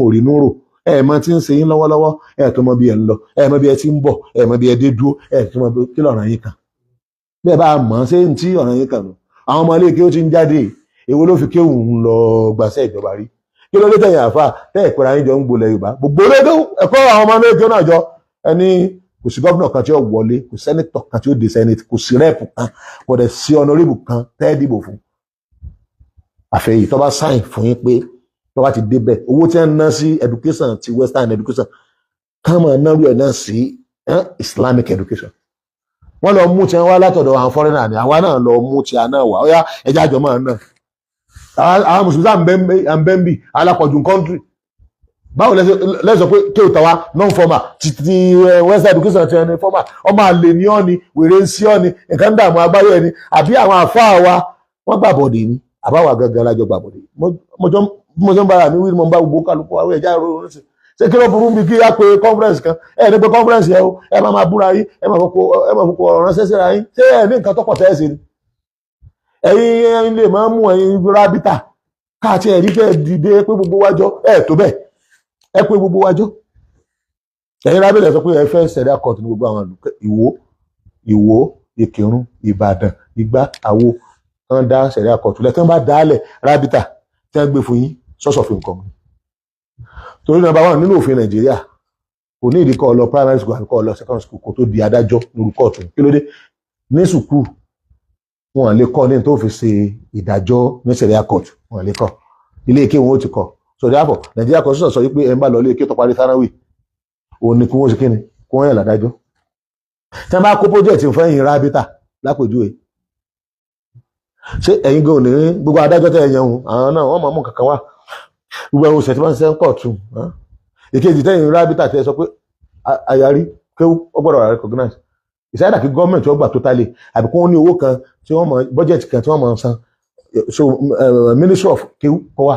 ò rí núrò mọ tí ń ṣe yín lọ́wọ́lọ́wọ́ tó mọ bí ẹ ń lọ mọ bí ẹ ti ń bọ̀ mọ bí ẹ dé dúró tó mọ kí lọ́ràn yín kan bẹ́ẹ̀ bá mọ̀ ṣé ń tí ọ̀ràn yín kan nù àwọn ọmọ ilé ike ó ti ń jáde èwo ló fi kéwù ń lọ gbàṣẹ́ ìjọba rí kí ló dé tẹ̀yìn àfà tẹ́ ìpẹ́ra yín jọ ń gbolẹ̀ Yorùbá gbogbo lẹ́dọ̀ ẹ̀kọ́ àwọn ọmọ ilé ike náà jọ ẹni kò sí gọ́vnà kan tí ó wọlé kò sẹ́nitọ̀ kan tí ó dé sẹ́nitì kò sí rẹ́ẹ̀pù kan kò dẹ̀ sí ọ̀nàrẹ́bù kan tẹ́ dìbò fún àfẹ́yì tó bá sáìn fún yín pé tó bá ti débẹ̀ owó tí wọ́n ná sí education ti western education ká máa náró ẹ̀ náà sí Islamic education wọ́n lọ mú tí wọ́n wá látọ̀dọ̀ àwọn foreigner ni àwa náà lọ mú tí a náà wà ó yá ẹja àjọmọ́ náà àwọn mùsùlùmí à ń bẹ́ ń bì alákọ̀ọ́jú country báwo lẹ́sọ̀ pé kí o tàwa non-formal ti western education ti ẹni formal ọmọ àlè ní ọ́ ni wèrè ń sí ọ́ ni nǹkan ń dààmú agbáyé ẹni àbí àwọn àfáà wa wọ́n gbàbọ̀dé ni àbáwá gangan lájọ gbàbọ̀dé mo jọ ń bára mi wí mo ń bá gbogbo kálukú àwọn ẹ̀já ìròyìn sí ṣé kí ló burú bí kí á pe conference kan ní pé conference yẹn o ẹ máa búra yín ẹ máa fọkọ ọ̀rọ̀ ránṣẹ́ síra yín ṣé ẹ ní nǹkan tọ́pọ̀ tẹ́ẹ̀sì ni ẹ̀yin lè máa mú ẹ̀yin rábítà káàtì ẹ̀rí fẹ́ dìde pé gbogbo wájọ́ tó bẹ́ẹ̀ ẹ pé gbogbo wájọ́ ẹ̀yin rábítà sọ pé ẹ fẹ́ ṣẹ̀dá court ní gbogbo àwọn Ìwó Ìkìrun Ìbàdàn Ìgbà Àwo wọ́n dá ṣẹ̀dá court lẹ̀ tí wọ́n bá dálẹ̀ rábítà tí wọ́n gbé fún yín source of income torí number one nínú òfin Nàìjíríà kò ní ìdí kọ́ lọ primary school àti kọ́ lọ secondary school kó tó di adájọ́ lórúkọ ọ̀tún kí ló dé ní sùkúù wọn lè kọ́ ní tó fi ṣe ìdájọ́ ní sẹ̀ríà court wọn lè kọ́ ilé ike wọn ó ti kọ́ so therefore Nàìjíríà constitution sọ wípé ẹ ń bá lọ ilé ike tó parí sáráwì òun ni kí wọ́n ṣe kí ni kí wọ́n yàn ládájọ́ tí wọ́n bá kó project fún ẹ̀yìn rábítà lápèjúwe ṣé ẹ̀yin gan ò ní gbogbo adájọ́ tẹ̀ ẹ̀yàn òun àwọn náà wọ́n máa mú kankan wá gbogbo ẹ̀hún ṣẹ̀ tí wọ́n ń ṣe ń kọ̀ tún ìkejì tẹ̀yìn rábítà tẹ̀ sọ pé àyàrí kéwú ọgbọ́dọ̀ rà recognize ìsáyàdà kí gọ́ọ̀mẹ̀ntì ọgbà totally àbí kí wọ́n ní owó kan tí wọ́n mọ budget kan tí wọ́n mọ san so ministry of kéwú kọ́ wà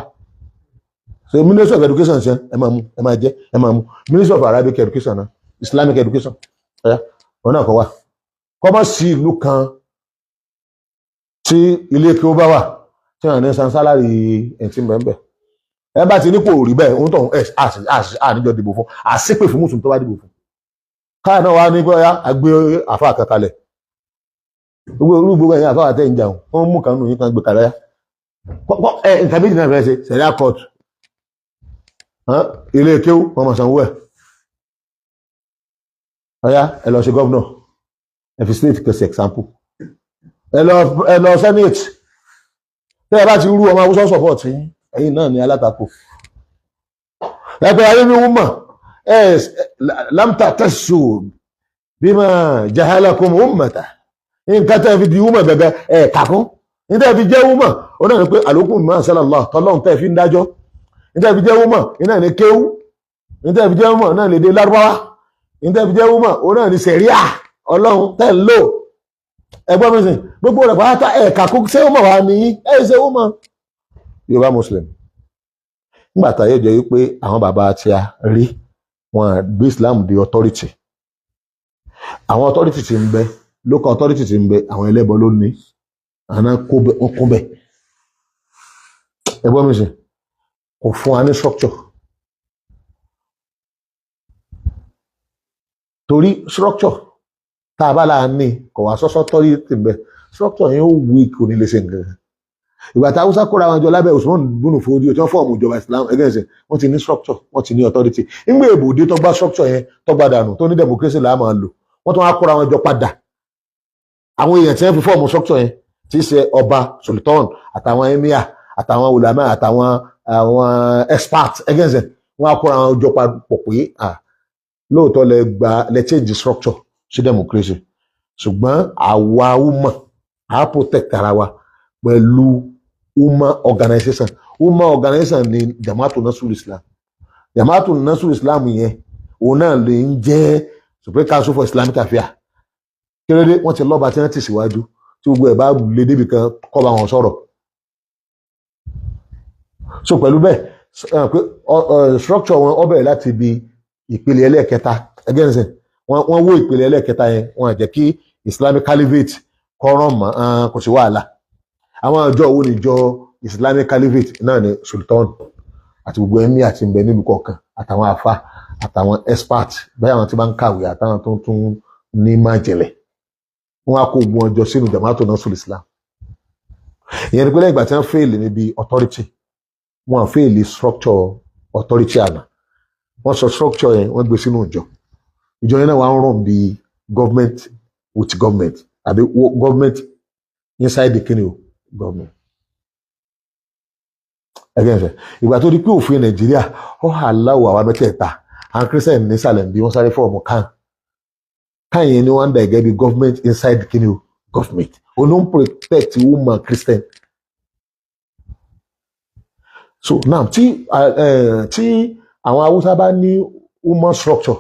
so ministry of education ṣe ẹ máa jẹ ẹ máa mú ministry of Arabic education náà Islamic education ẹ̀yà wọn náà kọ́ wà kọ́ mọ́ sí ìlú kan tí ilé kéwú bá wà tí wọ́n ní san sálárì ẹ̀ǹtí bẹ́ẹ̀ ẹ bá ti ní kò rí bẹ́ẹ̀ òun tó àníjọ dìbò fún àṣepè fún mùsùlùmí tó bá dìbò fún káà náà wá ní bóyá àgbé àfa àkàkalẹ̀ gbogbo ẹ̀yìn àfa àtẹ̀ ń jà wọ́n mú kan nù yín kan gbé kalẹ̀ nǹkan méjì náà fẹ́ ṣe sẹ̀ríà court ilé kéwú wọ́n mọ̀ sanwó ẹ̀ ọ̀yá ẹ lọ ṣe gọ́vnọ̀ ẹ fi state kẹsì example ẹ lọ senate tẹ́ ẹ bá ti rú ọmọ awúsọ support ẹ̀yin náà ní alátakò ẹgbẹ́ ayé ní wúmọ̀ lamta tẹ̀sù bí mà jahalakum ummata nǹkan tẹ́ fi di wúmọ̀ bẹ̀bẹ̀ kàkún ní tẹ́ fi jẹ́ wúmọ̀ ó náà ní pé àlòkùn mọ́ sallallahu tọ́lọ́hún tẹ́ fi ń dájọ́ ní tẹ́ fi jẹ́ wúmọ̀ ní náà ní kéwú ní tẹ́ fi jẹ́ wúmọ̀ náà lè dé lárúbáwá ní tẹ́ fi jẹ́ wúmọ̀ ó náà ní sẹ̀ríà ọlọ́run tẹ́ ń lò ẹgbọ́n mi sìn gbogbo rẹ̀ pátá kàkún ṣé wúmọ̀ wà ní ṣé wúmọ̀ Yorùbá Muslim nígbà tá yóò jẹ́ wípé àwọn bàbá tí a rí wọn gbé Islam di authority àwọn authority tí ń bẹ local authority tí ń bẹ àwọn ẹlẹ́bọ ló ní àná kún bẹ ẹgbọ́n mi sìn kò fún wa ní structure torí structure tá a bá láà ní kò wá sọ́sọ́ tọ́rí tì ń bẹ structure yẹn ó weak kò ní lè ṣe nǹkan ìgbà tí Haúsá kóra wọn jọ lábẹ́ Usman bùnú fòdí tí wọ́n fọ́ọ̀mù ìjọba Islam ẹgbẹ́ ẹ̀sìn wọ́n ti ní structure wọ́n ti ní authority nígbà èbòdé tó gbá structure yẹn tó gbá dànù tó ní democracy là á máa lò wọ́n tún wá kóra wọn jọ padà àwọn èèyàn tí wọ́n fi fọ́ọ̀mù structure yẹn tí í ṣe ọba sultan àtàwọn emir àtàwọn ulama àtàwọn experts ẹgbẹ́ ẹ̀sìn wọ́n á kóra wọn jọ pọ̀ pé lóòótọ́ lẹ change structure sí democracy ṣùgbọ́n àwa umma á protect ara wa pẹ̀lú umma organization ni Jama'atu Nasrul Islam Jama'atu Nasrul Islam yẹn òun náà lè ń jẹ́ Supreme Council for Islamic Affairs kérédé wọ́n ti lọ́ba tí wọ́n ti síwájú tí gbogbo ẹ̀ bá lè débi kan kọ́ bá wọn sọ̀rọ̀ so pẹ̀lú bẹ́ẹ̀ pé structure wọn ó bẹ̀rẹ̀ láti ibi ìpele ẹlẹ́ẹ̀kẹta again wọ́n wó ìpele ẹlẹ́ẹ̀kẹta yẹn wọ́n jẹ́ kí Islamic Caliphate kọ́rọ̀ mọ́ kò sí wàhálà àwọn ọjọ́ owó níjọ Islamic Caliphate náà ni sultan àti gbogbo ẹ̀mí àti ìbẹ̀ nílùú kọ̀ọ̀kan àtàwọn àfa àtàwọn expert bẹ́ẹ̀ àwọn tí bá ń kàwé àtàwọn tó tún ní máa jẹ̀lẹ̀ wọ́n á kó ogun ọjọ́ sínú Jama'atu Nasrul Islam ìyẹn ni pé lẹ́yìn ìgbà tí wọ́n fèèlì níbi authority wọ́n fèèlì structure authority àná wọ́n sọ structure yẹn wọ́n gbé sínú ìjọ yẹn náà wà ń run bí government with government àbí government inside the kini o government again ìgbà tó di pé òfin Nàìjíríà ó hà láwọ àwọn mẹ́tẹ̀ẹ̀ta àwọn Christian nísàlẹ̀ bí wọ́n sáré fọ́ọ̀mù kan yẹn ni wọ́n ń dà gẹ́gẹ́ bí government inside the kini o government olóń protect woman Christian so now tí àwọn Haúsá bá ní woman structure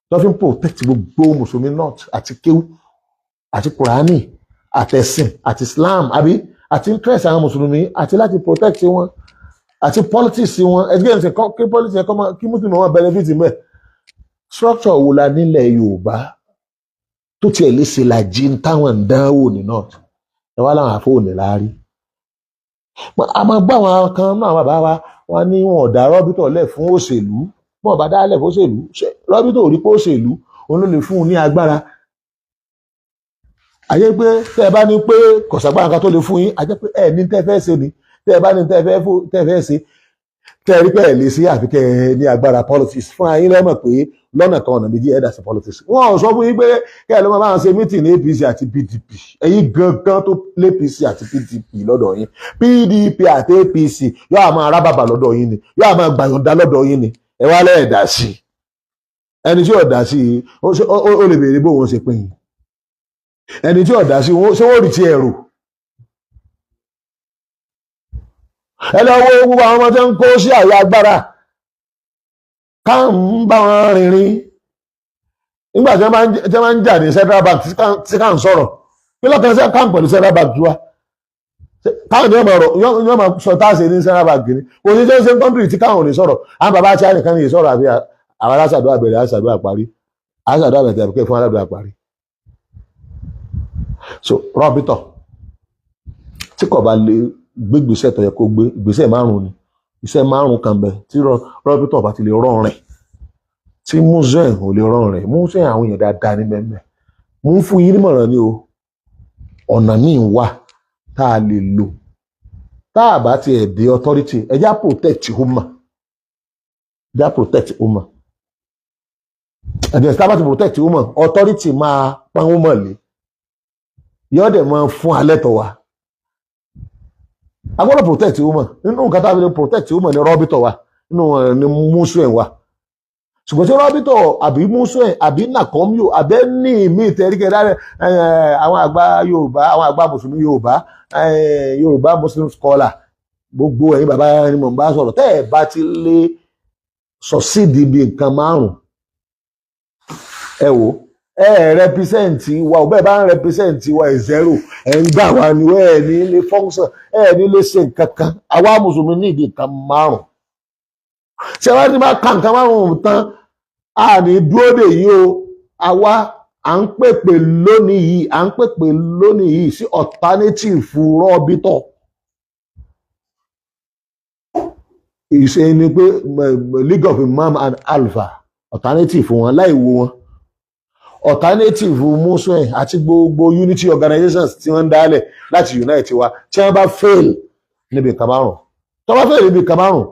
tó fi ń protect gbogbo mùsùlùmí north àti kéwú àti kùránì àtẹ̀sìn àti Islam àbí àti interest àwọn mùsùlùmí àti láti protect wọn àti politics wọn ẹgbẹ́ ìsìn kí politics yẹn kí mùsùlùmí wọn benefit mẹ́ structure wo la nílẹ̀ Yorùbá tó tiẹ̀ lè ṣe làjí táwọn ń dánwò ní north ẹ wá láwọn àfọwọ́nì láàrí a máa gbọ́ àwọn kan náà bàbá wa wọn ní wọn ò dá rọ́bìtọ̀ lẹ̀ fún òṣèlú wọn ò bá dá lẹ̀ fún òṣèlú rọ́bìtọ̀ ò rí pé òṣèlú òun ló lè fún un ní agbára àyè pé tẹ́ ẹ bá ní pé kọ̀sàgbára kan tó lè fún yín àjẹ́ pé ẹ ní tẹ́ fẹ́ ṣe ni tẹ́ ẹ bá ní tẹ́ fẹ́ ṣe kẹ́ ẹ rí pé ẹ̀ lè sí àfi kẹ́ ẹ ní agbára politics fún ayé lẹ́mọ̀ pé lọ́nà kan ọ̀nà méjì ẹ̀dà sí politics. Wọ́n ò sọ fún yín pé kẹ́ ẹ ló máa ṣe meeting ní APC àti PDP ẹ̀yin gangan tó lé APC àti PDP lọ́dọ̀ yín. PDP àti APC yóò máa rábàbà lọ́dọ̀ yín ni yóò máa gbàyànjá lọ́dọ̀ yín ni ẹ wá lẹ́ẹ̀dá sí i. Ẹni tí ọ̀dà sí i ó lè béèrè bóun ṣe pín in. Ẹni tí ọ̀dà sí i ṣé wọ́n rí ti ẹ̀rù. Ẹ lọ wo gbogbo àwọn ọmọ tí ń kó sí àyè agbára ká ń bá wọn rìnrìn nígbà tí wọ́n máa ń jà ní Central Bank tí ká ń sọ̀rọ̀ kí lọ́kàn sí ká ń pẹ̀lú Central Bank wa káwọn ní ọmọ máa sọ táàsì ní Central Bank ni kò ní jẹ́ ṣe kọ́ńtírì tí káwọn ò ní sọ̀rọ̀ àwọn bàbá àti àyìnkan ní ìsọ̀rọ̀ àbí àwọn aláṣàdúrà bẹ̀rẹ̀ aláṣàdúrà parí aláṣàdúrà bẹ̀rẹ̀ tẹ̀lé fún aládùúrà parí. So rọ́bìtọ̀ tí kò bá lè gbé ìgbésẹ̀ tó yẹ kó gbé ìgbésẹ̀ márùn-ún ni iṣẹ́ márùn-ún kan bẹ̀ tí rọ́bìtọ̀ bá ti lè rán rẹ̀ tí museum ò lè rán rẹ̀ museum àwọn èèyàn dáadáa ní mẹ́mẹ́ mo ń fún yín nímọ̀ràn ni o ọ̀nà míì wà tá a lè lò tá a bá ti dé authority ẹjá protect human ẹjá protect human ẹ̀dẹ̀ tá a bá ti protect human authority máa pọ́n human lé yọ́dẹ̀ máa fún alẹ́ tọ̀ wá. A gbọ́dọ̀ protect woman nínú nǹkan tá a fi lè protect woman ní rọ́bìtọ̀ wa nínú ní mùsùlùmí wa ṣùgbọ́n tí rọ́bìtọ̀ àbí mùsùlùmí àbí nàkọ́míò àbẹ́ ní ìmí ìtẹ́ríkẹ́ dáre àwọn àgbà Yorùbá àwọn àgbà mùsùlùmí Yorùbá Muslim scholar gbogbo ẹ̀yin bàbá ẹni mọ̀ bá sọ̀rọ̀ tẹ́ ẹ̀ bá ti lè succeed bí nǹkan márùn-ún ẹ wò rẹpísẹ́ǹtì wa ò bẹ́ẹ̀ bá ń rẹpísẹ́ǹtì wa ẹ̀ zero ẹ̀ ń gbà wá ní ẹ̀ ní lè function ẹ̀ ní lè ṣe nǹkan kan àwa mùsùlùmí ní ìdí nǹkan márùn-ún ṣé wá ní bá ka nǹkan márùn-ún tán a ní dúró dè yìí o àwa à ń pèpè lónìí yìí sí alternative rọ́bìtọ̀ ìṣe ni pé League of Imam and Alpha alternative wọn láì wo wọn alternative muslim àti gbogbo unity organizations tí wọ́n ń dálẹ̀ láti unite wa tí wọ́n bá fail níbi nǹkan márùn-ún tó bá fail níbi nǹkan márùn-ún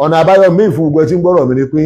ọ̀nà àbáyọ míì fún gbogbo tí ń gbọ́rọ̀ mi ni pé